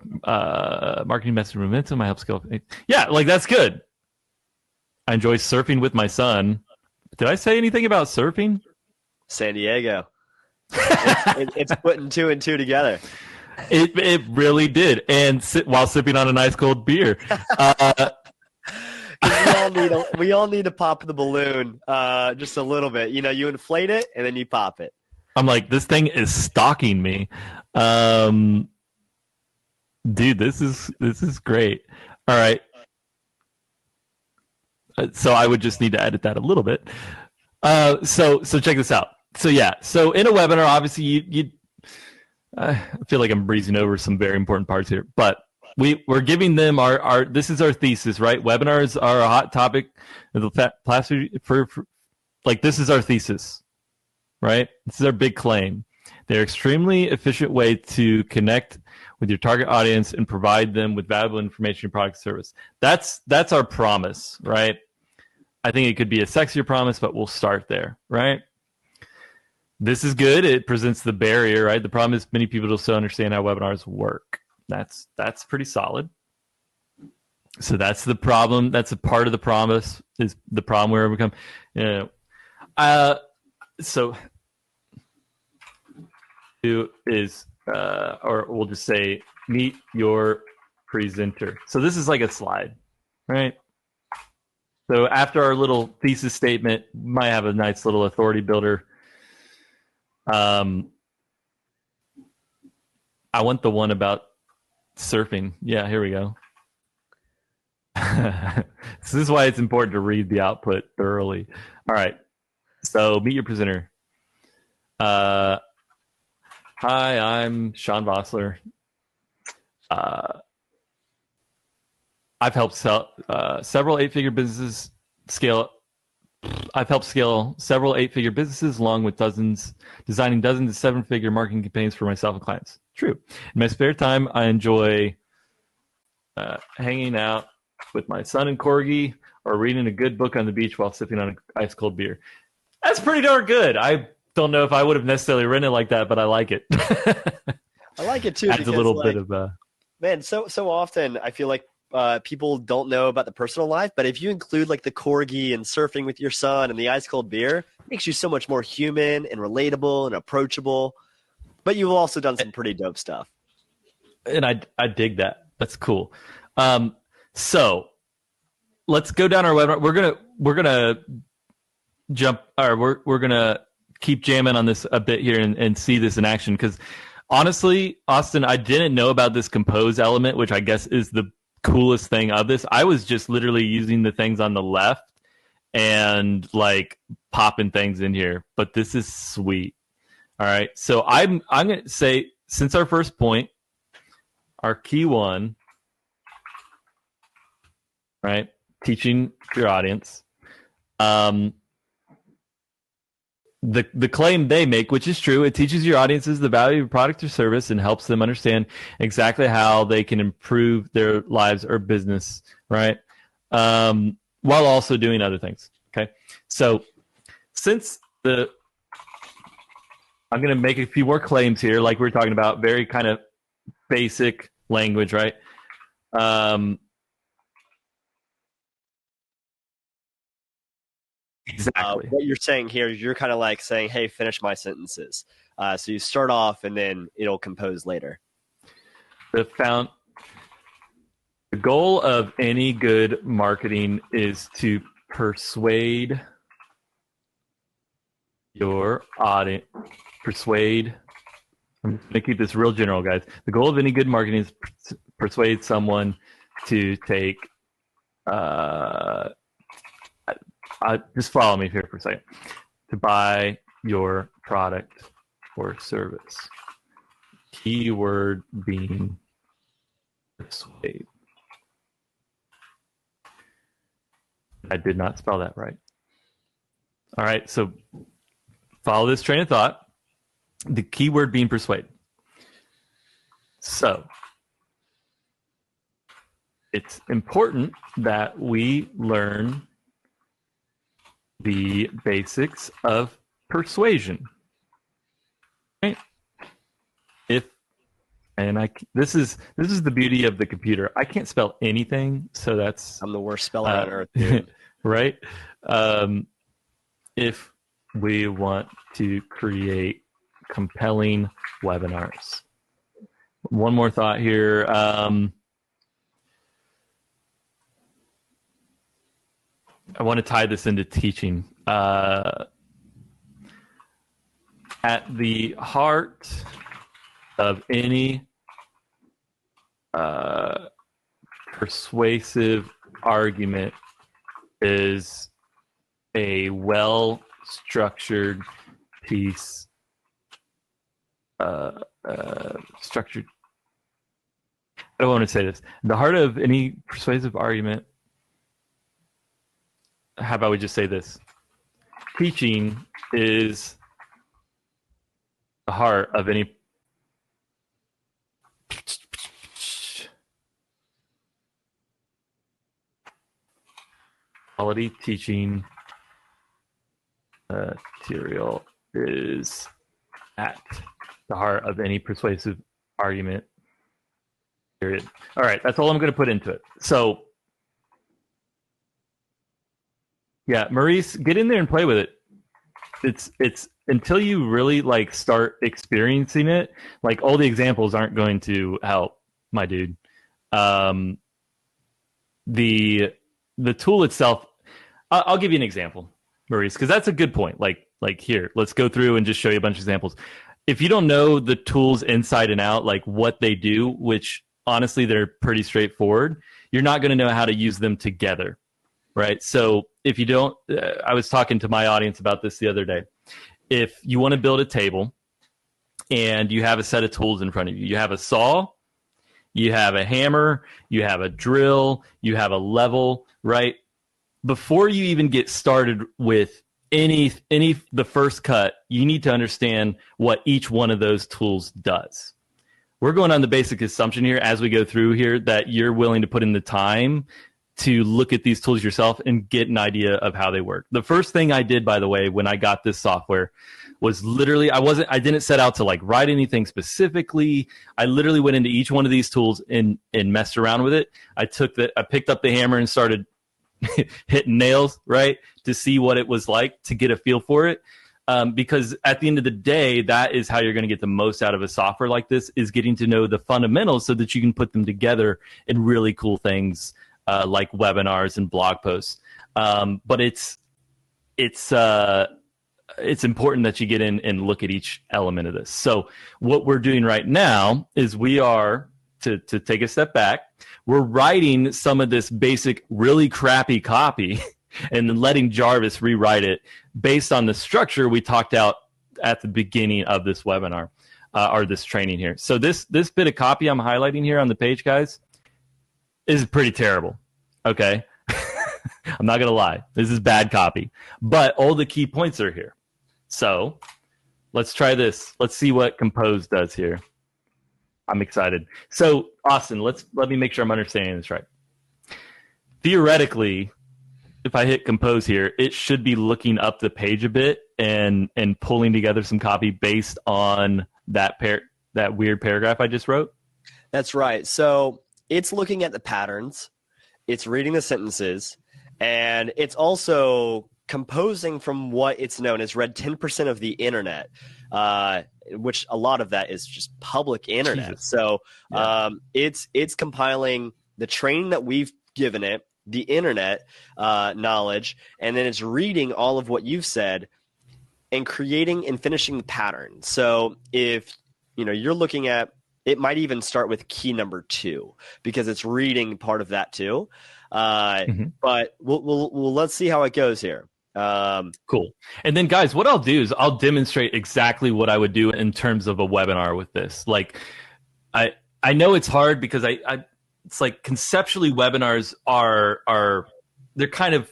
marketing message momentum. I help scale. Yeah, like that's good. I enjoy surfing with my son. Did I say anything about surfing?
San Diego. It's putting 2 and 2 together.
It really did. And while sipping on a nice cold beer.
We all need to pop the balloon just a little bit. You know, you inflate it and then you pop it.
I'm like, this thing is stalking me. Dude, this is great. All right. So I would just need to edit that a little bit. So check this out. So yeah, so in a webinar, obviously I feel like I'm breezing over some very important parts here, but we're giving them our this is our thesis, right? Webinars are a hot topic for like this is our thesis, right? This is our big claim. They're extremely efficient way to connect with your target audience and provide them with valuable information, product, service. That's our promise, right? I think it could be a sexier promise, but we'll start there, right? This is good. It presents the barrier, right? The problem is many people don't still understand how webinars work. That's pretty solid. So that's the problem. That's a part of the promise is the problem we're overcome. So is or we'll just say meet your presenter. So this is like a slide, right? So after our little thesis statement, we might have a nice little authority builder. I want the one about surfing. Yeah, here we go. So this is why it's important to read the output thoroughly. All right. So meet your presenter. Hi, I'm Sean Vosler. I've helped several 8-figure businesses scale. I've helped scale several 8-figure businesses along with designing dozens of 7-figure marketing campaigns for myself and clients. True. In my spare time, I enjoy hanging out with my son and corgi or reading a good book on the beach while sipping on an ice cold beer. That's pretty darn good. I don't know if I would have necessarily written it like that, but I like it.
I like it too.
Adds a little bit of
man. So often I feel like people don't know about the personal life, but if you include like the corgi and surfing with your son and the ice cold beer, it makes you so much more human and relatable and approachable. But you've also done some pretty dope stuff.
And I dig that. That's cool. So let's go down our webinar. We're gonna jump, or we're gonna keep jamming on this a bit here and see this in action. Because honestly, Austin, I didn't know about this compose element, which I guess is the coolest thing of this. I was just literally using the things on the left and like popping things in here, but this is sweet. All right. So I'm going to say, since our first point, our key one, right? Teaching your audience. The claim they make, which is true, it teaches your audiences the value of your product or service and helps them understand exactly how they can improve their lives or business, right? While also doing other things. Okay. So since I'm going to make a few more claims here, like we were talking about, very kind of basic language, right? Exactly.
What you're saying here is you're kind of like saying, hey, finish my sentences. So you start off and then it'll compose later.
The goal of any good marketing is to persuade your audience. I'm going to keep this real general, guys. The goal of any good marketing is persuade someone to take just follow me here for a second, to buy your product or service. Keyword being persuade. I did not spell that right. All right, so follow this train of thought. The keyword being persuade. So it's important that we learn the basics of persuasion. Right? This is the beauty of the computer. I can't spell anything, so that's
I'm the worst speller on earth, dude.
Right? If we want to create compelling webinars. One more thought here. I want to tie this into teaching. At the heart of any persuasive argument is a well-structured piece, structured. I don't want to say this. The heart of any persuasive argument. How about we just say this? Teaching is the heart of any quality teaching material is at the heart of any persuasive argument. Period. All right, that's all I'm going to put into it. So, yeah, Maurice, get in there and play with it. It's until you really like start experiencing it, like all the examples aren't going to help, my dude. The tool itself, I'll give you an example, Maurice, because that's a good point. Like here, let's go through and just show you a bunch of examples. If you don't know the tools inside and out, like what they do, which honestly they're pretty straightforward, you're not going to know how to use them together, right? So if you don't, I was talking to my audience about this the other day. If you want to build a table and you have a set of tools in front of you, you have a saw, you have a hammer, you have a drill, you have a level, right? Before you even get started with the first cut, you need to understand what each one of those tools does. We're going on the basic assumption here as we go through here that you're willing to put in the time to look at these tools yourself and get an idea of how they work. The first thing I did, by the way, when I got this software was literally, I didn't set out to like write anything specifically. I literally went into each one of these tools and messed around with it. I picked up the hammer and started hitting nails, right, to see what it was like, to get a feel for it. Because at the end of the day, that is how you're going to get the most out of a software like this, is getting to know the fundamentals so that you can put them together in really cool things like webinars and blog posts. But it's important that you get in and look at each element of this. So what we're doing right now is we are, to take a step back, we're writing some of this basic, really crappy copy and then letting Jarvis rewrite it based on the structure we talked out at the beginning of this webinar or this training here. So this bit of copy I'm highlighting here on the page, guys, is pretty terrible. Okay. I'm not going to lie. This is bad copy, but all the key points are here. So let's try this. Let's see what Compose does here. I'm excited. So Austin, let me make sure I'm understanding this right. Theoretically, if I hit compose here, it should be looking up the page a bit and pulling together some copy based on that weird paragraph I just wrote.
That's right. So it's looking at the patterns, it's reading the sentences, and it's also composing from what it's known. It's read 10% of the internet, which a lot of that is just public internet.
Jesus.
So it's compiling the training that we've given it, the internet knowledge, and then it's reading all of what you've said and creating and finishing the pattern. So if you're looking at, it might even start with key number 2 because it's reading part of that too. But we'll let's see how it goes here.
Cool. And then guys, what I'll do is I'll demonstrate exactly what I would do in terms of a webinar with this. Like I know it's hard because it's like conceptually webinars are they're kind of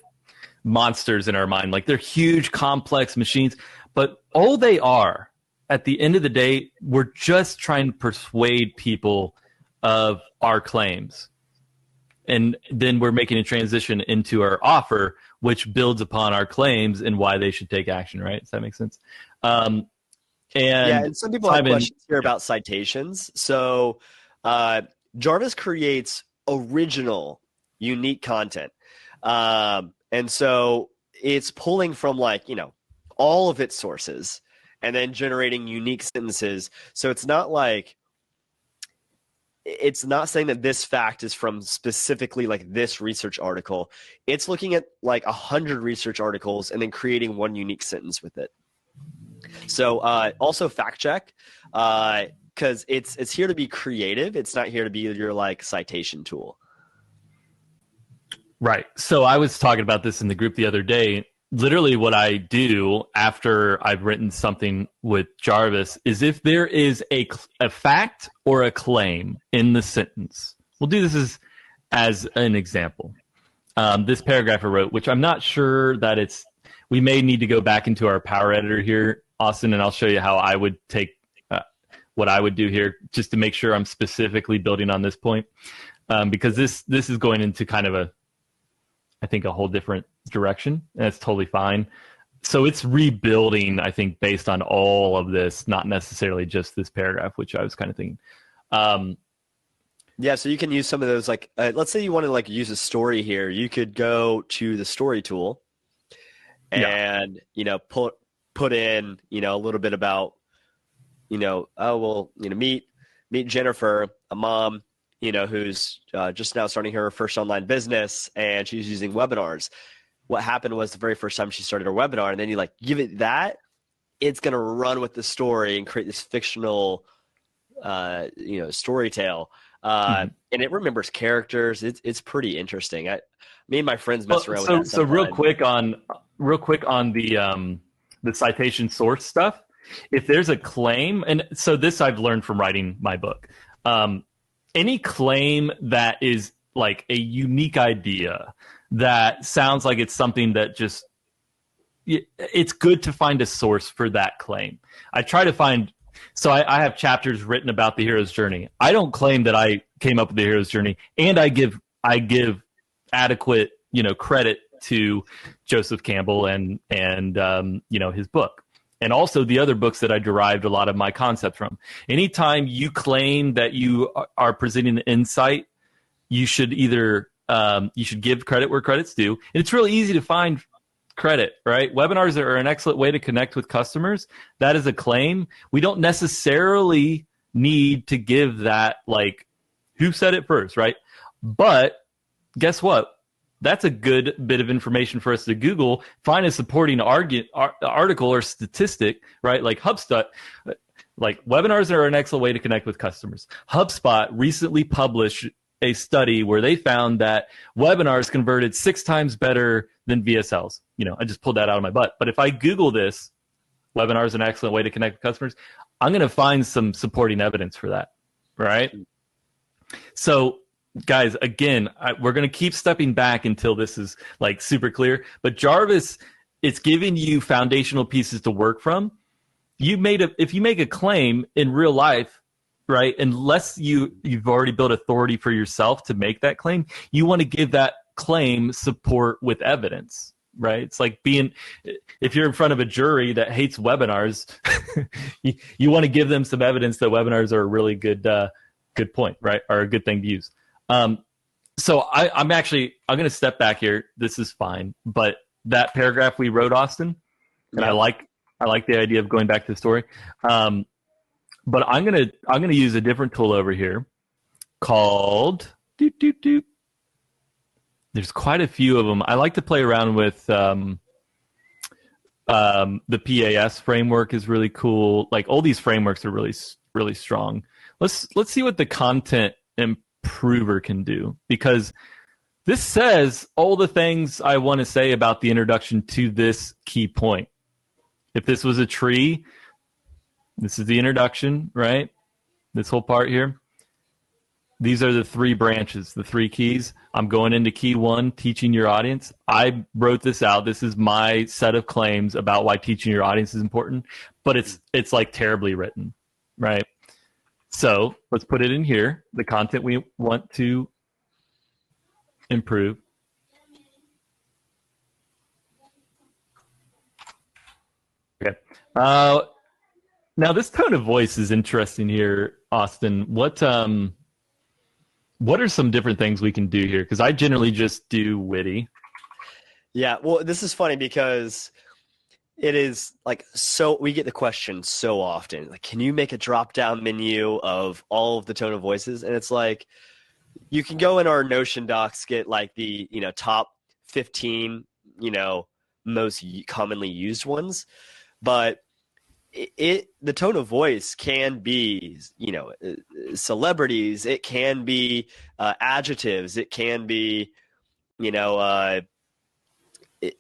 monsters in our mind. Like they're huge, complex machines, but all they are at the end of the day, we're just trying to persuade people of our claims. And then we're making a transition into our offer, which builds upon our claims and why they should take action, right? Does that make sense? And
some people have questions here about citations. So Jarvis creates original, unique content. And so it's pulling from all of its sources and then generating unique sentences. So it's not saying that this fact is from specifically this research article. It's looking at 100 research articles and then creating one unique sentence with it. So also fact check, because it's here to be creative. It's not here to be your citation tool.
Right. So I was talking about this in the group the other day. Literally what I do after I've written something with Jarvis is if there is a fact or a claim in the sentence, we'll do this as an example. This paragraph I wrote, which I'm not sure that we may need to go back into our power editor here, Austin, and I'll show you how I would take what I would do here just to make sure I'm specifically building on this point. Because this is going into kind of I think a whole different direction, and it's totally fine. So it's rebuilding, I think, based on all of this, not necessarily just this paragraph, which I was kind of thinking.
So you can use some of those, let's say you want to use a story here. You could go to the story tool and, put in, a little bit about, meet Jennifer, a mom, who's just now starting her first online business, and she's using webinars. What happened was the very first time she started her webinar, and then you give it that, it's going to run with the story and create this fictional, story tale. And it remembers characters. It's pretty interesting. Me and my friends mess around with that.
So real quick on the citation source stuff. If there's a claim, and so this I've learned from writing my book. Any claim that is a unique idea that sounds like it's something that just, it's good to find a source for that claim. I try to find, so I have chapters written about the hero's journey. I don't claim that I came up with the hero's journey, and I give adequate, credit to Joseph Campbell and his book. And also the other books that I derived a lot of my concepts from. Anytime you claim that you are presenting an insight, you should either you should give credit where credit's due. And it's really easy to find credit, right? Webinars are an excellent way to connect with customers. That is a claim. We don't necessarily need to give that who said it first, right? But guess what? That's a good bit of information for us to Google, find a supporting article or statistic, right? Like HubSpot, webinars are an excellent way to connect with customers. HubSpot recently published a study where they found that webinars converted 6 times better than VSLs. I just pulled that out of my butt. But if I Google this, webinars an excellent way to connect with customers, I'm going to find some supporting evidence for that, right? So, guys, again, we're going to keep stepping back until this is super clear. But Jarvis, it's giving you foundational pieces to work from. If you make a claim in real life, right, unless you've already built authority for yourself to make that claim, you want to give that claim support with evidence, right? It's like if you're in front of a jury that hates webinars, you want to give them some evidence that webinars are a really good point, right? Or a good thing to use. So I'm going to step back here. This is fine. But that paragraph we wrote, Austin, and I like the idea of going back to the story. But I'm going to use a different tool over here called There's quite a few of them. I like to play around with the PAS framework is really cool. Like all these frameworks are really, really strong. Let's see what the content improver can do, because this says all the things I want to say about the introduction to this key point. If this was a tree, this is the introduction, right? This whole part here. These are the 3 branches, the 3 keys. I'm going into key 1, teaching your audience. I wrote this out. This is my set of claims about why teaching your audience is important, but it's like terribly written, right? So let's put it in here, the content we want to improve. Okay. Now this tone of voice is interesting here, Austin. What are some different things we can do here? Because I generally just do witty.
Yeah, well, this is funny because it is like, so we get the question so often, like, can you make a drop-down menu of all of the tone of voices? And it's like, you can go in our Notion docs, get like the, top 15, most commonly used ones, but the tone of voice can be, celebrities, it can be adjectives, it can be,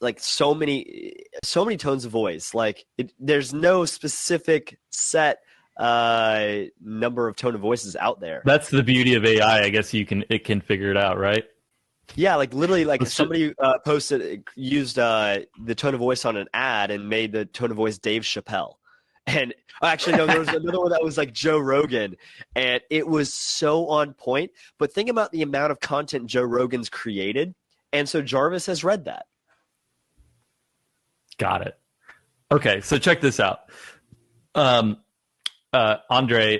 like so many tones of voice. Like there's no specific set number of tone of voices out there.
That's the beauty of AI. I guess it can figure it out, right?
Yeah, like literally, like somebody used the tone of voice on an ad and made the tone of voice Dave Chappelle. And actually, no, there was another one that was like Joe Rogan, and it was so on point. But think about the amount of content Joe Rogan's created, and so Jarvis has read that.
Got it. Okay, so check this out. Andre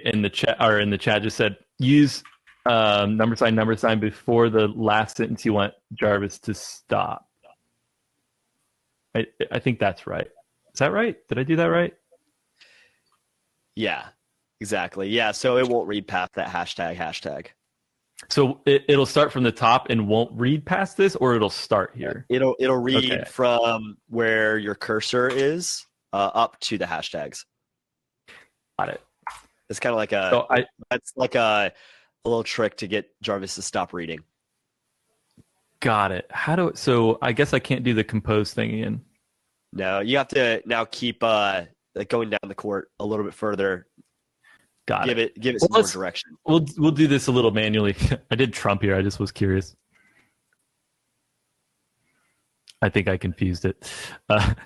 in the chat just said use number sign before the last sentence you want Jarvis to stop. I think that's right. Is that right? Did I do that right?
Yeah, exactly. Yeah, so it won't read past that hashtag.
So it'll start from the top and won't read past this, or it'll start here?
It'll read from where your cursor is up to the hashtags.
Got it.
It's kind of like that's like a little trick to get Jarvis to stop reading.
Got it. So I guess I can't do the compose thing again.
No, you have to now keep going down the court a little bit further. Give it some more direction.
We'll do this a little manually. I did Trump here. I just was curious. I think I confused it.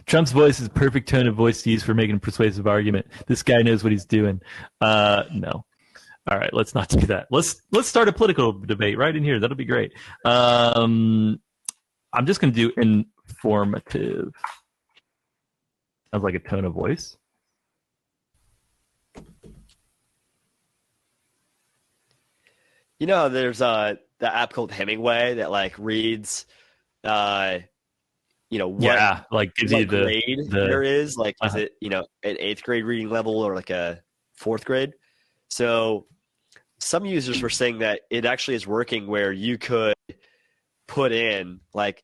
Trump's voice is a perfect tone of voice to use for making a persuasive argument. This guy knows what he's doing. No. All right, let's not do that. Let's start a political debate right in here. That'll be great. I'm just going to do informative. Sounds like a tone of voice.
There's the app called Hemingway that like reads, like gives you the grade there is. Like, is it an 8th grade reading level or like a 4th grade? So some users were saying that it actually is working where you could put in like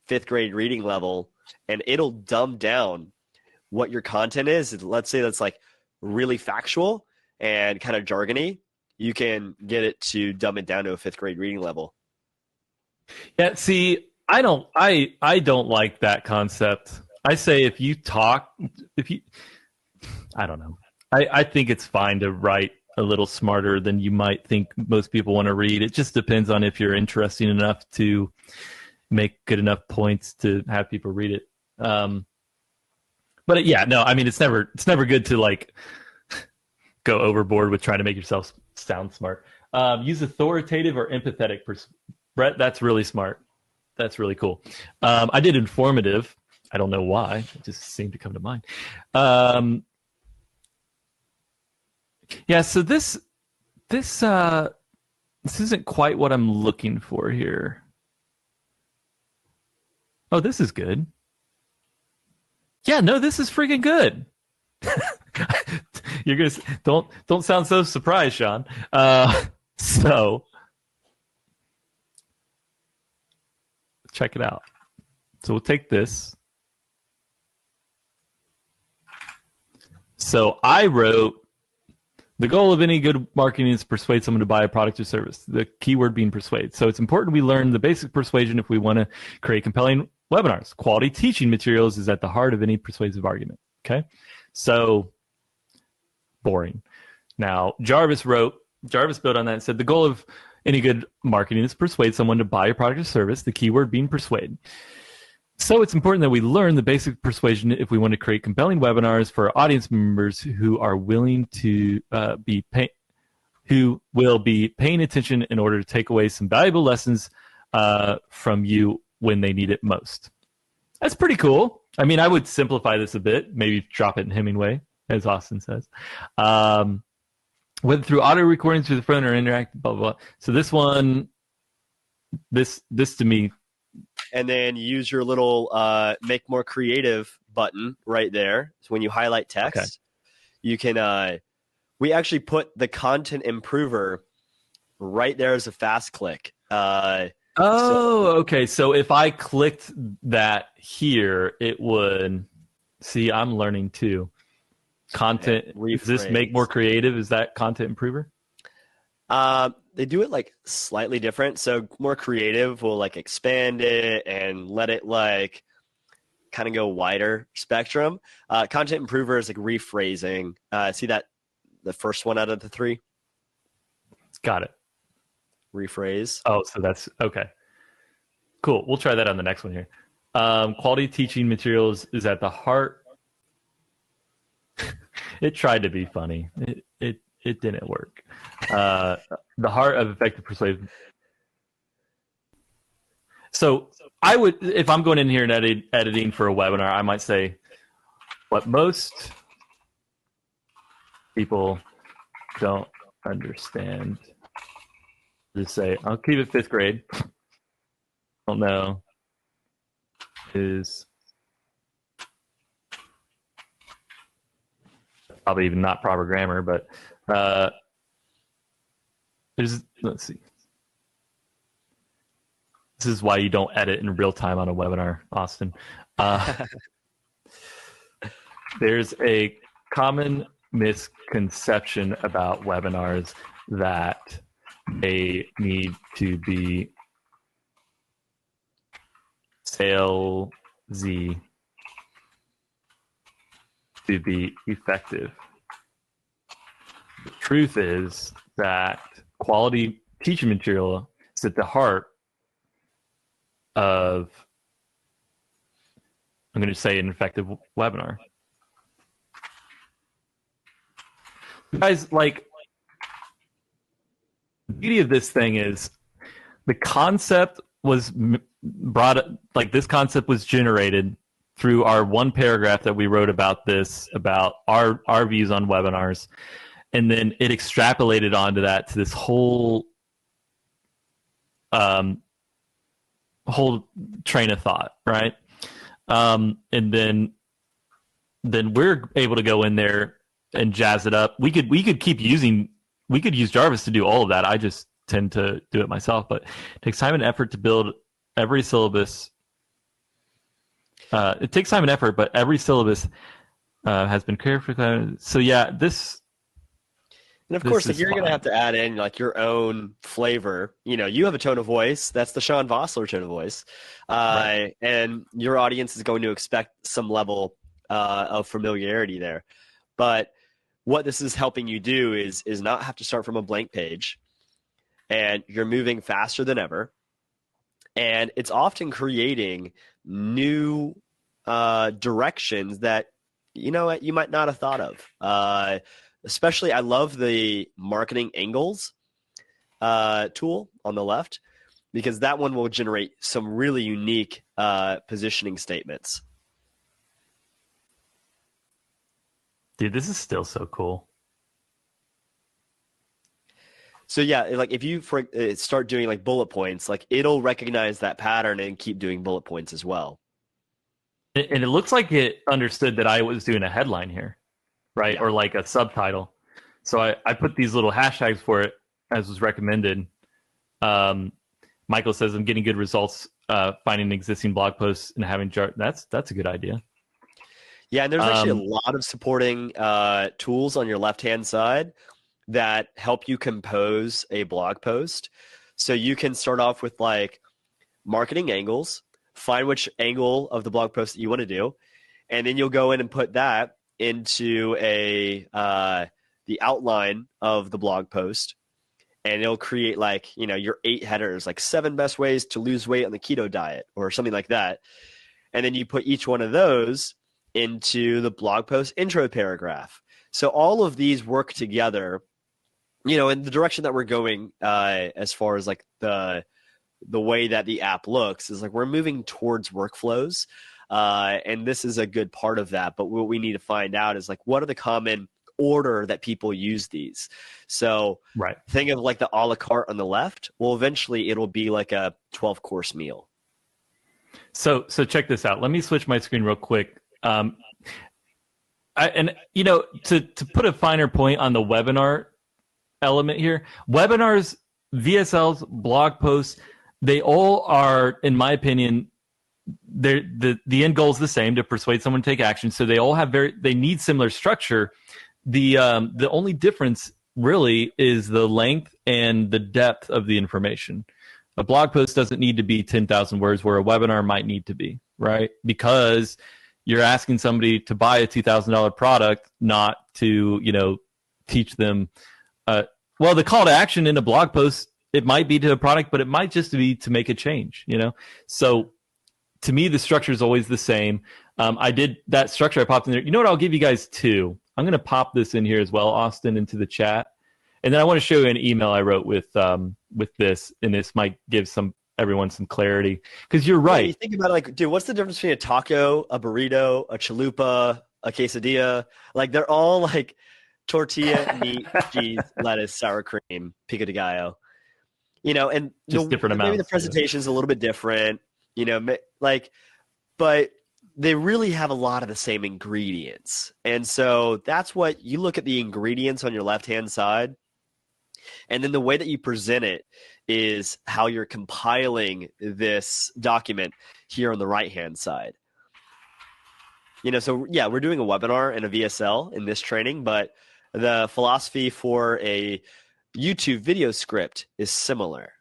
5th grade reading level and it'll dumb down what your content is. Let's say that's like really factual and kind of jargony. You can get it to dumb it down to a 5th grade reading level.
Yeah, see, I don't like that concept. I say I don't know. I think it's fine to write a little smarter than you might think most people want to read. It just depends on if you're interesting enough to make good enough points to have people read it. But yeah, no, I mean, it's never good to like go overboard with trying to make yourself sound smart. Use authoritative or empathetic. Brett, that's really smart. That's really cool. I did informative. I don't know why. It just seemed to come to mind. Yeah, so this isn't quite what I'm looking for here. Oh, this is good. Yeah, no, this is freaking good. You're gonna don't sound so surprised, Sean. So check it out. So we'll take this. So I wrote, the goal of any good marketing is to persuade someone to buy a product or service. The keyword being persuade. So it's important we learn the basic persuasion if we want to create compelling webinars. Quality teaching materials is at the heart of any persuasive argument. Okay, so boring. Now Jarvis built on that and said the goal of any good marketing is to persuade someone to buy a product or service. The keyword being persuade. So it's important that we learn the basic persuasion if we want to create compelling webinars for our audience members who are willing to who will be paying attention in order to take away some valuable lessons from you when they need it most. That's pretty cool. I mean, I would simplify this a bit, maybe drop it in Hemingway, as Austin says. Whether through audio recordings through the phone or interactive, blah, blah, blah. So this one, this to me.
And then use your little make more creative button right there. So when you highlight text, okay, you can, we actually put the content improver right there as a fast click.
Okay. So if I clicked that here, it would, see, I'm learning too. Content, is this make more creative? Is that content improver?
They do it like slightly different. So more creative will like expand it and let it like kind of go wider spectrum. Content improver is like rephrasing. See that the first one out of the three?
Got it.
Rephrase.
Oh, so that's okay. Cool. We'll try that on the next one here. Quality teaching materials is at the heart. It tried to be funny. It didn't work. The heart of effective persuasion. So I would, if I'm going in here and editing for a webinar, I might say what most people don't understand. Just say, I'll keep it 5th grade. Don't know is probably even not proper grammar, but let's see. This is why you don't edit in real time on a webinar, Austin. There's a common misconception about webinars that they need to be salesy to be effective. The truth is that quality teaching material is at the heart of, I'm going to say, an effective webinar. You guys, like, the beauty of this thing is the concept was brought, like this concept was generated through our one paragraph that we wrote about this, about our views on webinars. And then it extrapolated onto that to this whole whole train of thought, right? And then we're able to go in there and jazz it up. We could use Jarvis to do all of that. I just tend to do it myself, but it takes time and effort to build every syllabus. It takes time and effort, but every syllabus has been carefully. So yeah, this.
And of course, like, you're going to have to add in like your own flavor. You know, you have a tone of voice. That's the Sean Vosler tone of voice. Right. And your audience is going to expect some level of familiarity there. But what this is helping you do is not have to start from a blank page. And you're moving faster than ever. And it's often creating new directions that, you know, you might not have thought of. Especially, I love the marketing angles tool on the left, because that one will generate some really unique positioning statements.
Dude, this is still so cool.
So yeah, like if you start doing like bullet points, like it'll recognize that pattern and keep doing bullet points as well.
And it looks like it understood that I was doing a headline here, right?
Yeah.
Or like a subtitle. So I put these little hashtags for it as was recommended. Michael says, I'm getting good results finding existing blog posts and having that's a good idea.
Yeah, and there's actually a lot of supporting tools on your left-hand side that help you compose a blog post. So you can start off with like marketing angles, find which angle of the blog post that you want to do, and then you'll go in and put that into the outline of the blog post, and it'll create like, you know, your 8 headers, like 7 best ways to lose weight on the keto diet or something like that. And then you put each one of those into the blog post intro paragraph. So all of these work together, you know, in the direction that we're going as far as like the way that the app looks is like we're moving towards workflows. And this is a good part of that. But what we need to find out is like, what are the common order that people use these? So
right.
Think of like the a la carte on the left. Well, eventually it'll be like a 12-course meal.
So check this out. Let me switch my screen real quick. And you know, to put a finer point on the webinar element here, webinars, VSLs, blog posts, they all are, in my opinion, the end goal is the same, to persuade someone to take action. So they all have they need similar structure. The only difference really is the length and the depth of the information. A blog post doesn't need to be 10,000 words, where a webinar might need to be, right? Because you're asking somebody to buy a $2,000 product, not to, you know, teach them. Well, the call to action in a blog post, it might be to a product, but it might just be to make a change, you know? So to me, the structure is always the same. I did that structure. I popped in there. You know what? I'll give you guys 2. I'm going to pop this in here as well, Austin, into the chat. And then I want to show you an email I wrote with this, and this might give everyone some clarity, because you're right.
Yeah, you think about it, like, dude, what's the difference between a taco, a burrito, a chalupa, a quesadilla? Like, they're all like tortilla, meat, cheese, lettuce, sour cream, pico de gallo. You know, and
just different amounts.
Maybe the presentation is a little bit different. You know, like, but they really have a lot of the same ingredients. And so that's what you look at, the ingredients on your left-hand side. And then the way that you present it is how you're compiling this document here on the right-hand side. You know, so yeah, we're doing a webinar and a VSL in this training, but the philosophy for a YouTube video script is similar,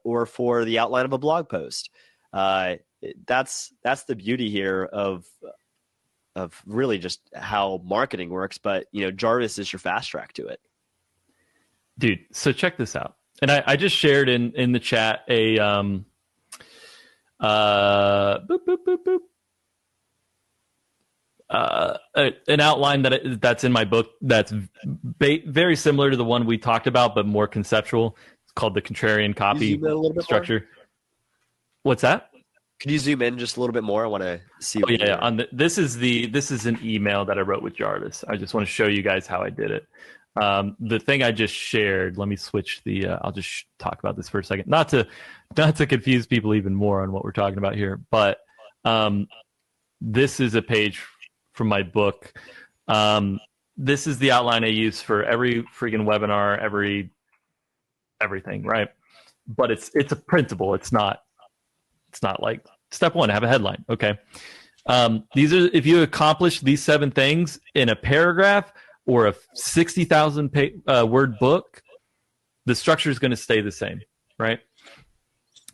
or for the outline of a blog post. That's the beauty here of really just how marketing works. But, you know, Jarvis is your fast track to it.
Dude, so check this out. And I just shared in the chat an outline that's in my book that's very similar to the one we talked about, but more conceptual. It's called the Contrarian Copy Structure. More? What's that?
Could you zoom in just a little bit more? I want to see.
Oh, yeah. This is an email that I wrote with Jarvis. I just want to show you guys how I did it. The thing I just shared, let me switch I'll just talk about this for a second, not to confuse people even more on what we're talking about here, but this is a page from my book. This is the outline I use for every freaking webinar, everything, right? But it's a printable. It's not like step 1, have a headline. Okay. These are, if you accomplish these 7 things in a paragraph or a 60,000 word book, the structure is going to stay the same, right?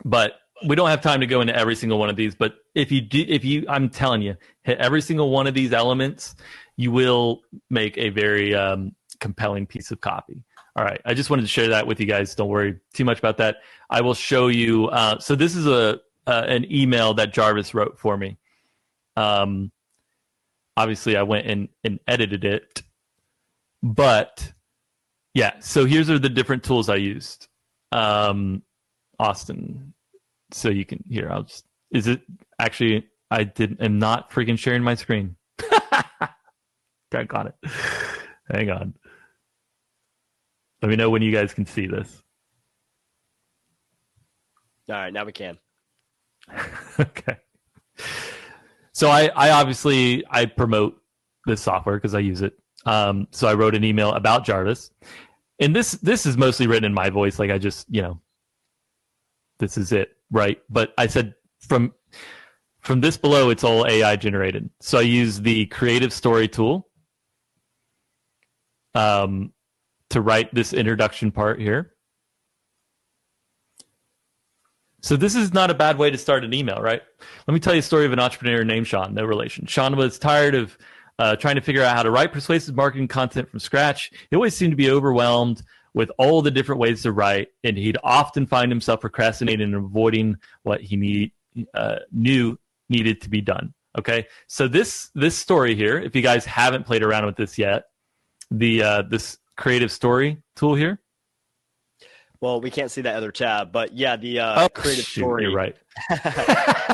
But we don't have time to go into every single one of these. But if you, I'm telling you, hit every single one of these elements, you will make a very compelling piece of copy. All right, I just wanted to share that with you guys. Don't worry too much about that. I will show you. So this is an email that Jarvis wrote for me. Obviously, I went and edited it. But yeah, so here's are the different tools I used. Austin, so you can hear. I'll just. Is it actually? I'm not freaking sharing my screen. I got it. Hang on. Let me know when you guys can see this.
All right, now we can.
Okay. So I obviously promote this software because I use it. So I wrote an email about Jarvis, and this is mostly written in my voice. Like I just, this is it, right? But I said from this below, it's all AI generated. So I use the creative story tool to write this introduction part here. So this is not a bad way to start an email, right? Let me tell you a story of an entrepreneur named Sean, no relation. Sean was tired of trying to figure out how to write persuasive marketing content from scratch. He always seemed to be overwhelmed with all the different ways to write, and he'd often find himself procrastinating and avoiding what he knew needed to be done. Okay, so this story here, if you guys haven't played around with this yet, this creative story tool here.
Well, we can't see that other tab, but yeah, the creative story.
You're right.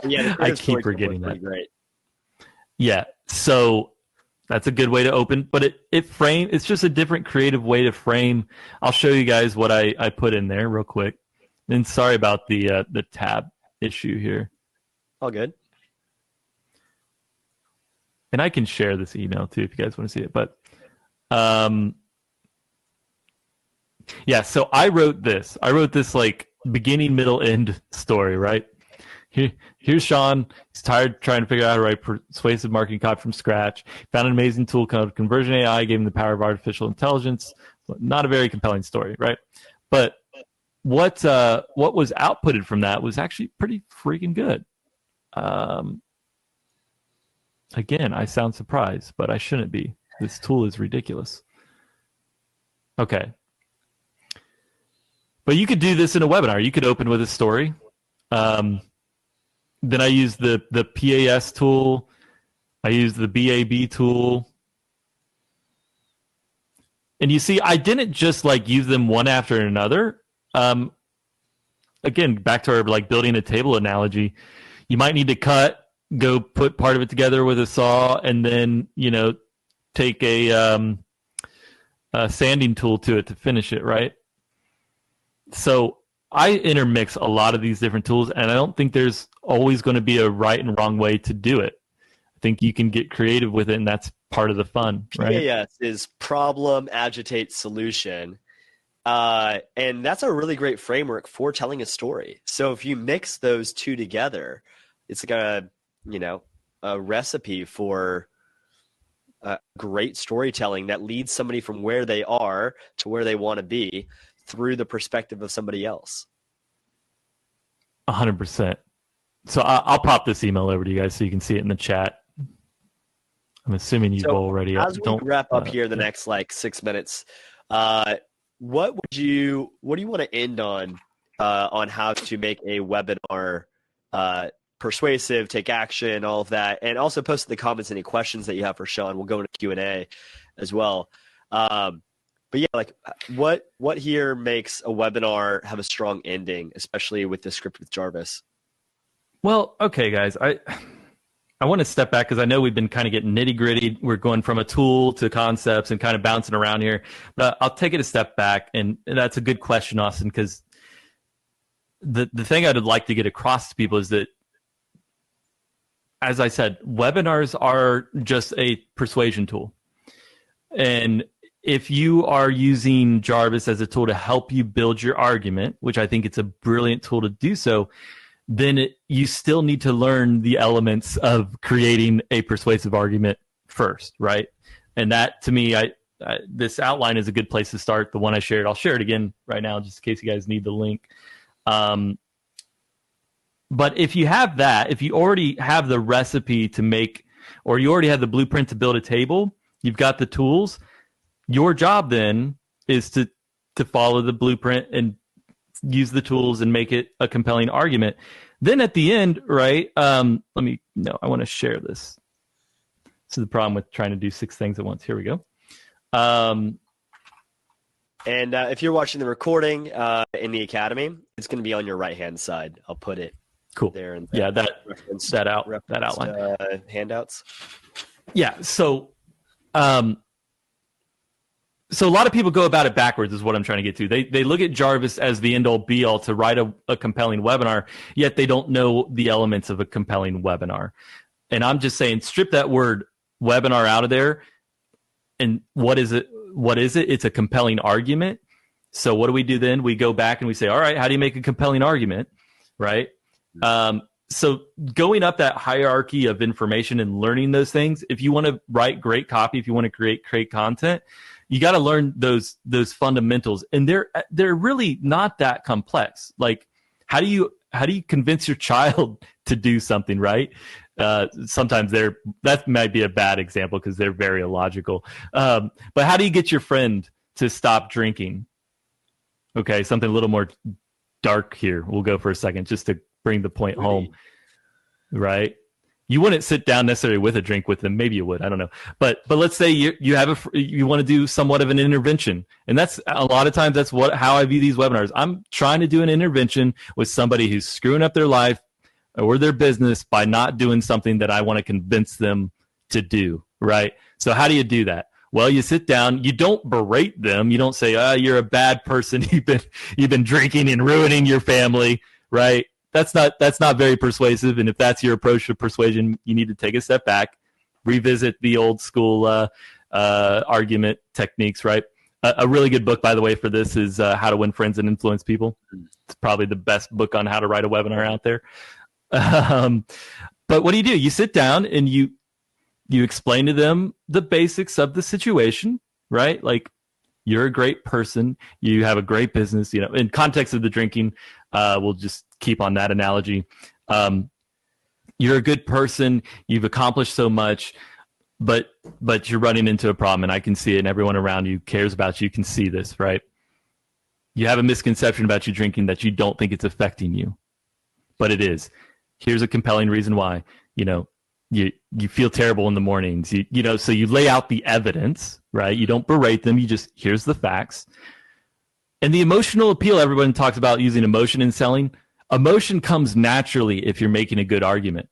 Yeah,
I keep forgetting that.
Great.
Yeah, so that's a good way to open, but it's just a different creative way to frame. I'll show you guys what I put in there real quick. And sorry about the tab issue here.
All good.
And I can share this email too if you guys want to see it. But yeah, so I wrote this. Like beginning, middle, end story, right? Here's Sean. He's tired trying to figure out how to write persuasive marketing copy from scratch. Found an amazing tool called Conversion AI, gave him the power of artificial intelligence. Not a very compelling story, right? But what was outputted from that was actually pretty freaking good. Again, I sound surprised, but I shouldn't be. This tool is ridiculous. Okay. But you could do this in a webinar. You could open with a story. Then I use the PAS tool. I use the BAB tool. And you see, I didn't just like use them one after another. Again, back to our like building a table analogy. You might need to go put part of it together with a saw, and then take a sanding tool to it to finish it, right? So I intermix a lot of these different tools, and I don't think there's always going to be a right and wrong way to do it. I think you can get creative with it, and that's part of the fun, right?
PAS is problem, agitate, solution. And that's a really great framework for telling a story. So if you mix those two together, it's like a recipe for great storytelling that leads somebody from where they are to where they want to be through the perspective of somebody else.
100%. So I'll pop this email over to you guys so you can see it in the chat. I'm assuming you've already.
As we wrap up here the next 6 minutes, what do you want to end on how to make a webinar persuasive, take action, all of that, and also post in the comments any questions that you have for Sean. We'll go into Q&A as well. But yeah, what here makes a webinar have a strong ending, especially with the script with Jarvis?
Well, okay, guys, I want to step back because I know we've been kind of getting nitty gritty. We're going from a tool to concepts and kind of bouncing around here. But I'll take it a step back, and that's a good question, Austin, because the thing I'd like to get across to people is that, as I said, webinars are just a persuasion tool. And if you are using Jarvis as a tool to help you build your argument, which I think it's a brilliant tool to do so, then you still need to learn the elements of creating a persuasive argument first, right? And that, to me, this outline is a good place to start. The one I shared, I'll share it again right now, just in case you guys need the link. But if you have that, if you already have the recipe to make, or you already have the blueprint to build a table, you've got the tools, your job then is to follow the blueprint and use the tools and make it a compelling argument. Then at the end, right, I want to share this. This is the problem with trying to do 6 things at once. Here we go.
And if you're watching the recording in the Academy, it's going to be on your right-hand side. I'll put it
Cool.
there and
yeah, that outline.
Handouts.
Yeah. So a lot of people go about it backwards is what I'm trying to get to. They look at Jarvis as the end-all be-all to write a compelling webinar, yet they don't know the elements of a compelling webinar. And I'm just saying, strip that word webinar out of there. And what is it? It's a compelling argument. So what do we do then? We go back and we say, all right, how do you make a compelling argument, right? So going up that hierarchy of information and learning those things, if you want to write great copy, if you want to create content, you got to learn those fundamentals, and they're really not that complex. Like, how do you convince your child to do something, right? Sometimes that might be a bad example because they're very illogical. But how do you get your friend to stop drinking? Okay, something a little more dark here. We'll go for a second just to bring the point home, right? You wouldn't sit down necessarily with a drink with them. Maybe you would. I don't know. But let's say you want to do somewhat of an intervention, and that's a lot of times that's how I view these webinars. I'm trying to do an intervention with somebody who's screwing up their life or their business by not doing something that I want to convince them to do, right? So how do you do that? Well, you sit down. You don't berate them. You don't say, "Oh, you're a bad person. You've been drinking and ruining your family," right? That's not very persuasive. And if that's your approach to persuasion, you need to take a step back, revisit the old school argument techniques, right? A really good book, by the way, for this is How to Win Friends and Influence People. It's probably the best book on how to write a webinar out there. But what do? You sit down and you explain to them the basics of the situation, right? Like, you're a great person. You have a great business. In context of the drinking, we'll just keep on that analogy. You're a good person. You've accomplished so much, but you're running into a problem, and I can see it, and everyone around you cares about you. You can see this, right? You have a misconception about you drinking that you don't think it's affecting you, but it is. Here's a compelling reason why. You feel terrible in the mornings. So you lay out the evidence, right? You don't berate them. You just, here's the facts. And the emotional appeal, everyone talks about using emotion in selling. Emotion comes naturally if you're making a good argument.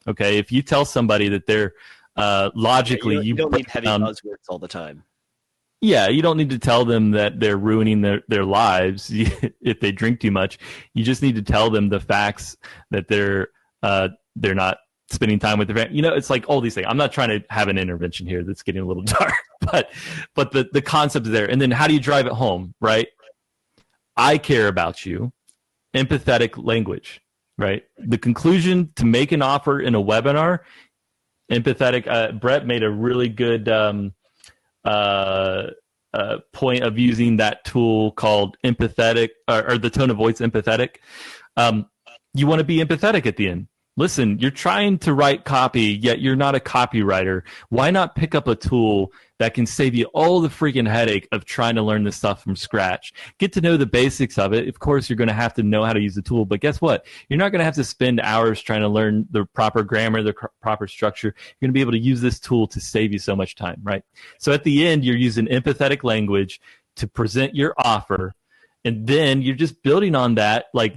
Okay, if you tell somebody that they're logically,
you don't need heavy buzzwords all the time.
Yeah, you don't need to tell them that they're ruining their lives if they drink too much. You just need to tell them the facts that they're not spending time with their family. It's like all these things. I'm not trying to have an intervention here that's getting a little dark, but the concept is there. And then how do you drive it home, right? I care about you. Empathetic language, right? The conclusion to make an offer in a webinar, empathetic. Brett made a really good point of using that tool called empathetic, or the tone of voice empathetic. You want to be empathetic at the end. Listen, you're trying to write copy, yet you're not a copywriter. Why not pick up a tool that can save you all the freaking headache of trying to learn this stuff from scratch? Get to know the basics of it. Of course, you're going to have to know how to use the tool, but guess what? You're not going to have to spend hours trying to learn the proper grammar, the proper structure. You're going to be able to use this tool to save you so much time, right? So at the end, you're using empathetic language to present your offer, and then you're just building on that, like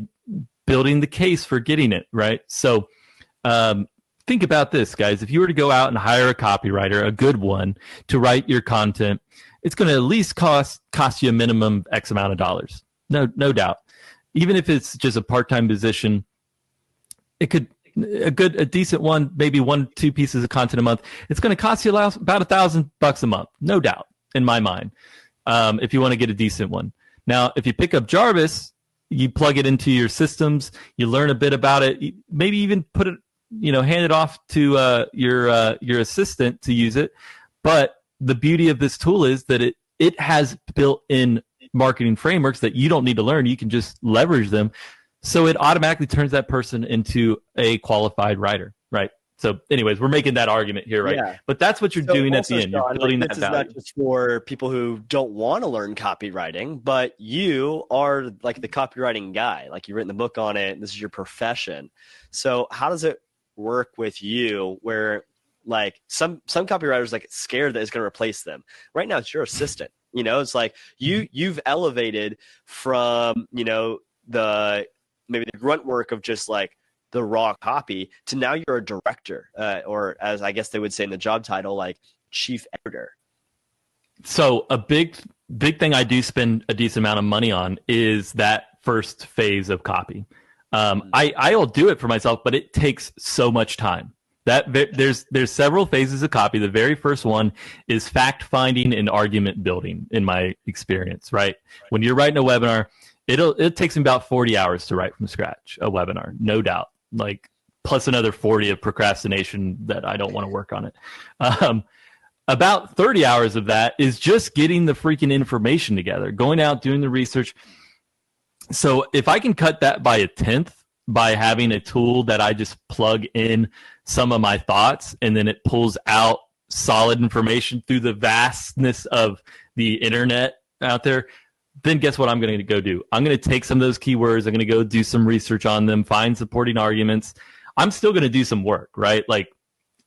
building the case for getting it, right? So think about this, guys. If you were to go out and hire a copywriter, a good one, to write your content, it's going to at least cost you a minimum X amount of dollars. No doubt. Even if it's just a part-time position, it could a decent one, maybe 1-2 pieces of content a month. It's going to cost you about $1,000 a month, no doubt, in my mind. If you want to get a decent one. Now, if you pick up Jarvis, you plug it into your systems, you learn a bit about it, maybe even put it, hand it off to your assistant to use it. But the beauty of this tool is that it has built-in marketing frameworks that you don't need to learn. You can just leverage them. So it automatically turns that person into a qualified writer, right? So anyways, we're making that argument here, right? Yeah. But that's what you're doing at the end. You're building that value. This is not just
for people who don't want to learn copywriting, but you are like the copywriting guy. Like, you've written the book on it. This is your profession. So how does it work with you where like some copywriters like scared that it's going to replace them? Right now, it's your assistant. It's like you've elevated from, maybe the grunt work of just like the raw copy to now you're a director, or as I guess they would say in the job title, like chief editor?
So a big thing I do spend a decent amount of money on is that first phase of copy. I'll do it for myself, but it takes so much time. There's several phases of copy. The very first one is fact finding and argument building, in my experience, right? When you're writing a webinar, it takes me about 40 hours to write from scratch a webinar, no doubt. Like plus another 40 of procrastination that I don't want to work on it. About 30 hours of that is just getting the freaking information together, going out, doing the research. So if I can cut that by a tenth by having a tool that I just plug in some of my thoughts and then it pulls out solid information through the vastness of the internet out there, then guess what I'm going to go do? I'm going to take some of those keywords. I'm going to go do some research on them, find supporting arguments. I'm still going to do some work, right? Like,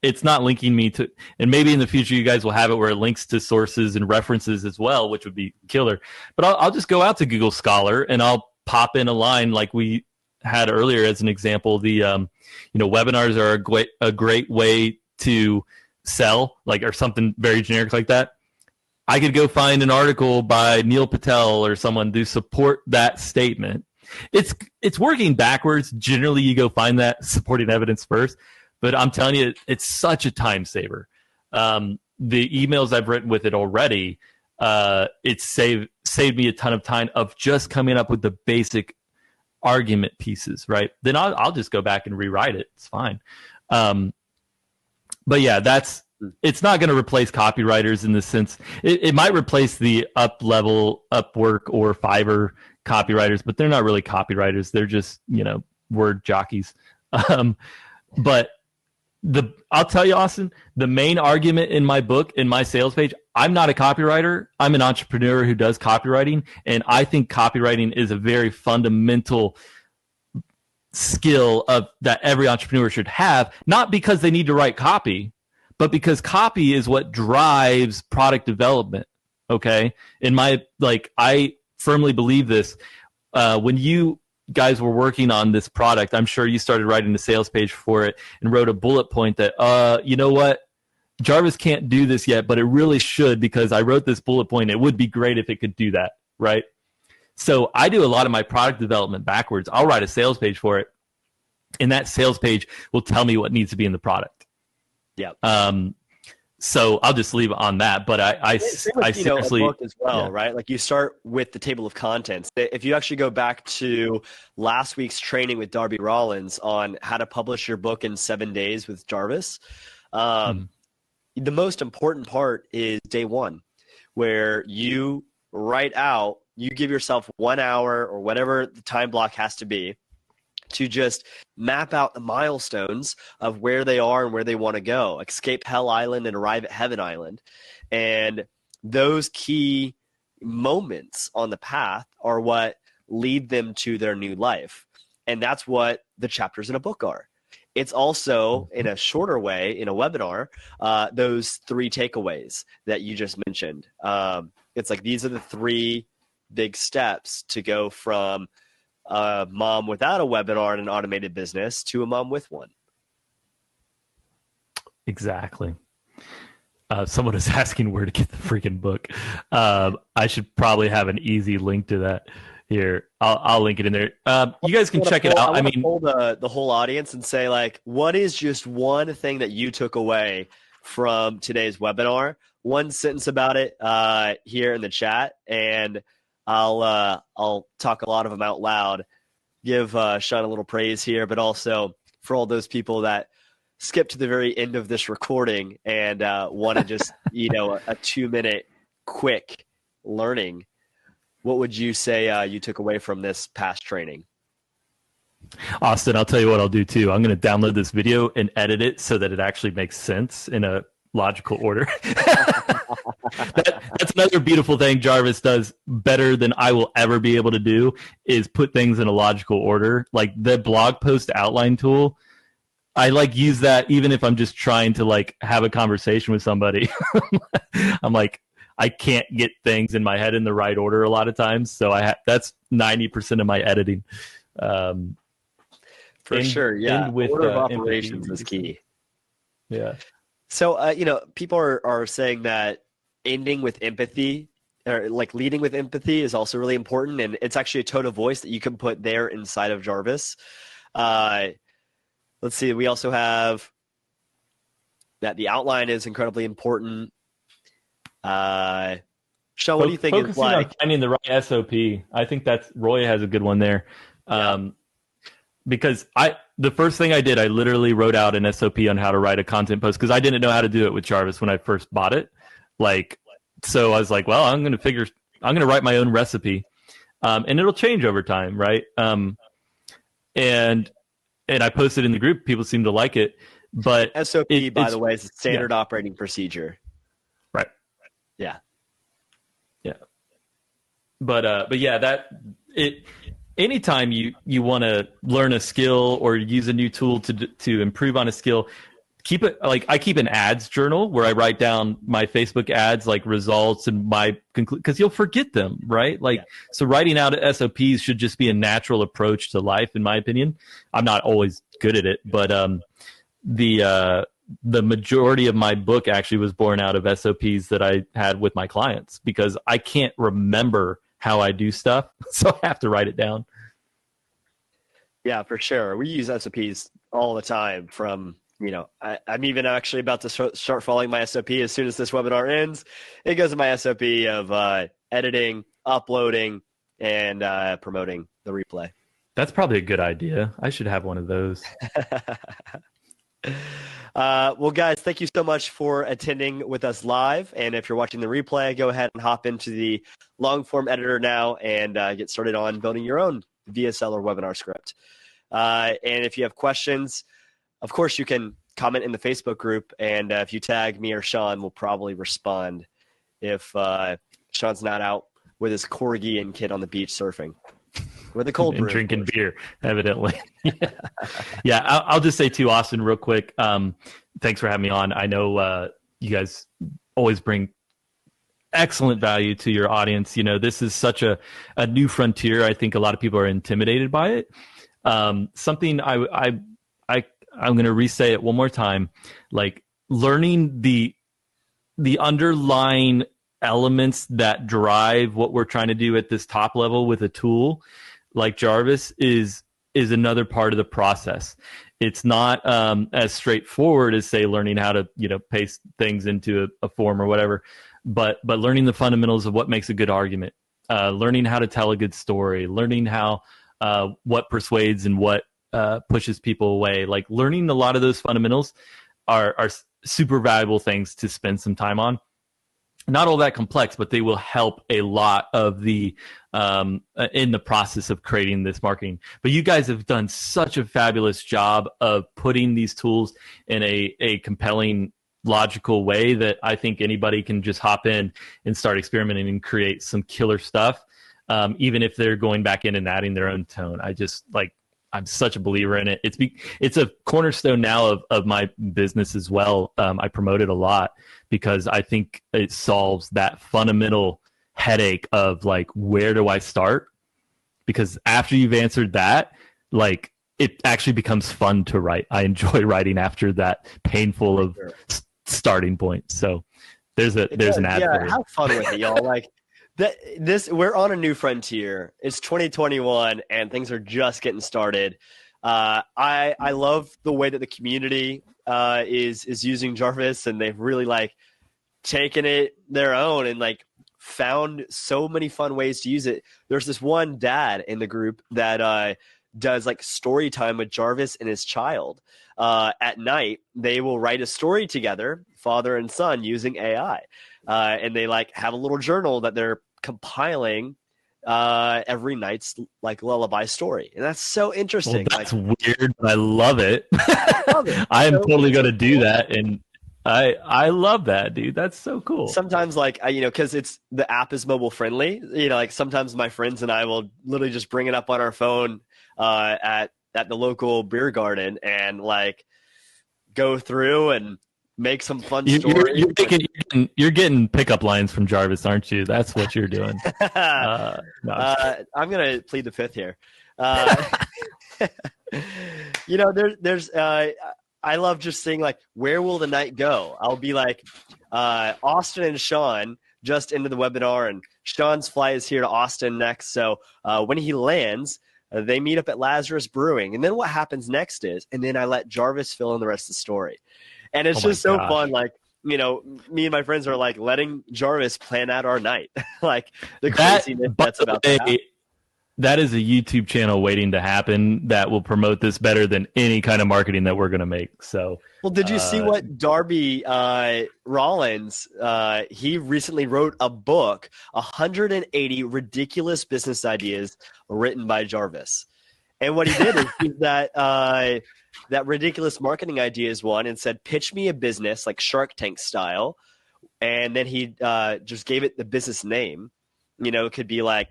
it's not linking me to, and maybe in the future you guys will have it where it links to sources and references as well, which would be killer. But I'll just go out to Google Scholar and I'll pop in a line like we had earlier as an example. The webinars are a great way to sell, like, or something very generic like that. I could go find an article by Neil Patel or someone to support that statement. It's working backwards. Generally, you go find that supporting evidence first. But I'm telling you, it's such a time saver. The emails I've written with it already, it's saved me a ton of time of just coming up with the basic argument pieces, right? Then I'll just go back and rewrite it. It's fine. But yeah, it's not going to replace copywriters in the sense. It might replace the Upwork or Fiverr copywriters, but they're not really copywriters. They're just, word jockeys. But I'll tell you, Austin, the main argument in my book, in my sales page, I'm not a copywriter. I'm an entrepreneur who does copywriting. And I think copywriting is a very fundamental skill that every entrepreneur should have, not because they need to write copy, but because copy is what drives product development. Okay. I firmly believe this. When you guys were working on this product, I'm sure you started writing the sales page for it and wrote a bullet point that, you know what, Jarvis can't do this yet, but it really should because I wrote this bullet point. It would be great if it could do that, right? So I do a lot of my product development backwards. I'll write a sales page for it, and that sales page will tell me what needs to be in the product. Yeah. So I'll just leave it on that. But I seriously,
a book as well, right? Like you start with the table of contents. If you actually go back to last week's training with Darby Rollins on how to publish your book in 7 days with Jarvis, the most important part is day one, where you write out, you give yourself 1 hour or whatever the time block has to be to just map out the milestones of where they are and where they want to go, escape Hell Island and arrive at Heaven Island. And those key moments on the path are what lead them to their new life. And that's what the chapters in a book are. It's also, in a shorter way, in a webinar, those 3 takeaways that you just mentioned. It's like these are the 3 big steps to go from a mom without a webinar and an automated business to a mom with one.
Exactly. Someone is asking where to get the freaking book. I should probably have an easy link to that here. I'll link it in there. You guys can check it out.
I mean, poll the whole audience and say, like, what is just one thing that you took away from today's webinar? One sentence about it here in the chat, and I'll talk a lot of them out loud, give Sean a little praise here, but also for all those people that skip to the very end of this recording and want to just, a 2-minute quick learning. What would you say you took away from this past training?
Austin, I'll tell you what I'll do too. I'm going to download this video and edit it so that it actually makes sense in a logical order. That's another beautiful thing Jarvis does better than I will ever be able to do, is put things in a logical order. Like the blog post outline tool, I use that even if I'm just trying to have a conversation with somebody. I'm like, I can't get things in my head in the right order a lot of times. So that's 90% of my editing.
For sure, yeah.
End with
Order of
empathy.
operations is key.
Yeah.
So, people are saying that ending with empathy, or like leading with empathy, is also really important, and it's actually a tone of voice that you can put there inside of Jarvis. Let's see. We also have that the outline is incredibly important. Sean, what do you think is
focusing
like
on finding the right SOP? I think that's Roy has a good one there. Because the first thing I did, I literally wrote out an SOP on how to write a content post because I didn't know how to do it with Jarvis when I first bought it. So I was like, well, I'm going to write my own recipe, and it'll change over time, right? And I posted in the group. People seem to like it, but
SOP, by the way, is a standard operating procedure.
Right.
Yeah.
Yeah. But yeah, anytime you want to learn a skill or use a new tool to improve on a skill, keep it I keep an ads journal where I write down my Facebook ads, like results and my because you'll forget them, right? So writing out SOPs should just be a natural approach to life, in my opinion. I'm not always good at it, but the majority of my book actually was born out of SOPs that I had with my clients because I can't remember how I do stuff, so I have to write it down.
Yeah, for sure. We use SOPs all the time from, I'm even actually about to start following my SOP as soon as this webinar ends. It goes to my SOP of editing, uploading, and promoting the replay.
That's probably a good idea. I should have one of those.
Well, guys, thank you so much for attending with us live. And if you're watching the replay, go ahead and hop into the long form editor now and get started on building your own VSL or webinar script. And if you have questions, of course, you can comment in the Facebook group. And if you tag me or Sean, we'll probably respond if Sean's not out with his corgi and kid on the beach surfing. With a cold brew.
And drinking beer, evidently. Yeah, I'll just say too, Austin, real quick. Thanks for having me on. I know you guys always bring excellent value to your audience. This is such a new frontier. I think a lot of people are intimidated by it. Something I'm going to re-say it one more time. Learning the underlying elements that drive what we're trying to do at this top level with a tool like Jarvis is another part of the process. It's not as straightforward as, say, learning how to paste things into a form or whatever, but learning the fundamentals of what makes a good argument, learning how to tell a good story, learning how what persuades and what pushes people away. Learning a lot of those fundamentals are super valuable things to spend some time on. Not all that complex, but they will help a lot of the in the process of creating this marketing. But you guys have done such a fabulous job of putting these tools in a compelling, logical way that I think anybody can just hop in and start experimenting and create some killer stuff, even if they're going back in and adding their own tone. I'm such a believer in it. It's a cornerstone now of my business as well. I promote it a lot because I think it solves that fundamental headache of where do I start? Because after you've answered that, it actually becomes fun to write. I enjoy writing after that painful of starting point. So there's an ad for you.
Have fun with it, y'all. We're on a new frontier. It's 2021 and things are just getting started. I love the way that the community is using Jarvis, and they've really taken it their own and found so many fun ways to use it. There's this one dad in the group that does story time with Jarvis and his child. At night, they will write a story together, father and son, using AI. And they have a little journal that they're compiling every night's lullaby story, and that's so interesting.
Well, that's weird, but I love it. I am totally going to do that, and I love that, dude. That's so cool.
Sometimes, because the app is mobile friendly. Sometimes my friends and I will literally just bring it up on our phone at the local beer garden and go through and make some fun stories.
You're getting pickup lines from Jarvis, aren't you? That's what you're doing.
I'm going to plead the fifth here. There's I love just saying like, where will the night go? I'll be like, Austin and Sean just into the webinar, and Sean's flight is here to Austin next. So when he lands, they meet up at Lazarus Brewing. And then what happens next is, and then I let Jarvis fill in the rest of the story. And it's just so fun. Like, me and my friends are like letting Jarvis plan out our night. Like the craziness that's about to happen.
That is a YouTube channel waiting to happen that will promote this better than any kind of marketing that we're going to make. So,
well, did you see what Darby Rollins, he recently wrote a book, 180 ridiculous business ideas written by Jarvis. And what he did is that ridiculous marketing ideas one and said, pitch me a business like Shark Tank style. And then he just gave it the business name. It could be like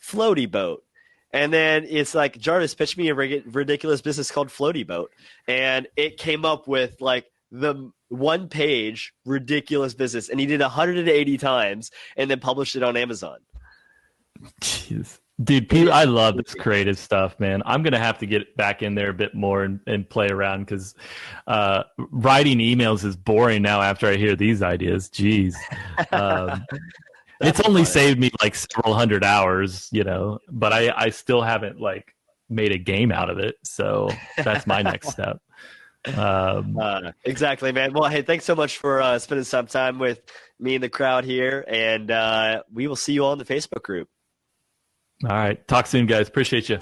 Floaty Boat. And then it's like, Jarvis, pitch me a ridiculous business called Floaty Boat. And it came up with like the one-page ridiculous business. And he did 180 times and then published it on Amazon.
Jeez. Dude, I love this creative stuff, man. I'm going to have to get back in there a bit more and play around because writing emails is boring now after I hear these ideas. Jeez. It's only saved me like several hundred hours, but I still haven't like made a game out of it. So that's my next step.
Exactly, man. Well, hey, thanks so much for spending some time with me and the crowd here. And we will see you all in the Facebook group.
All right. Talk soon, guys. Appreciate you.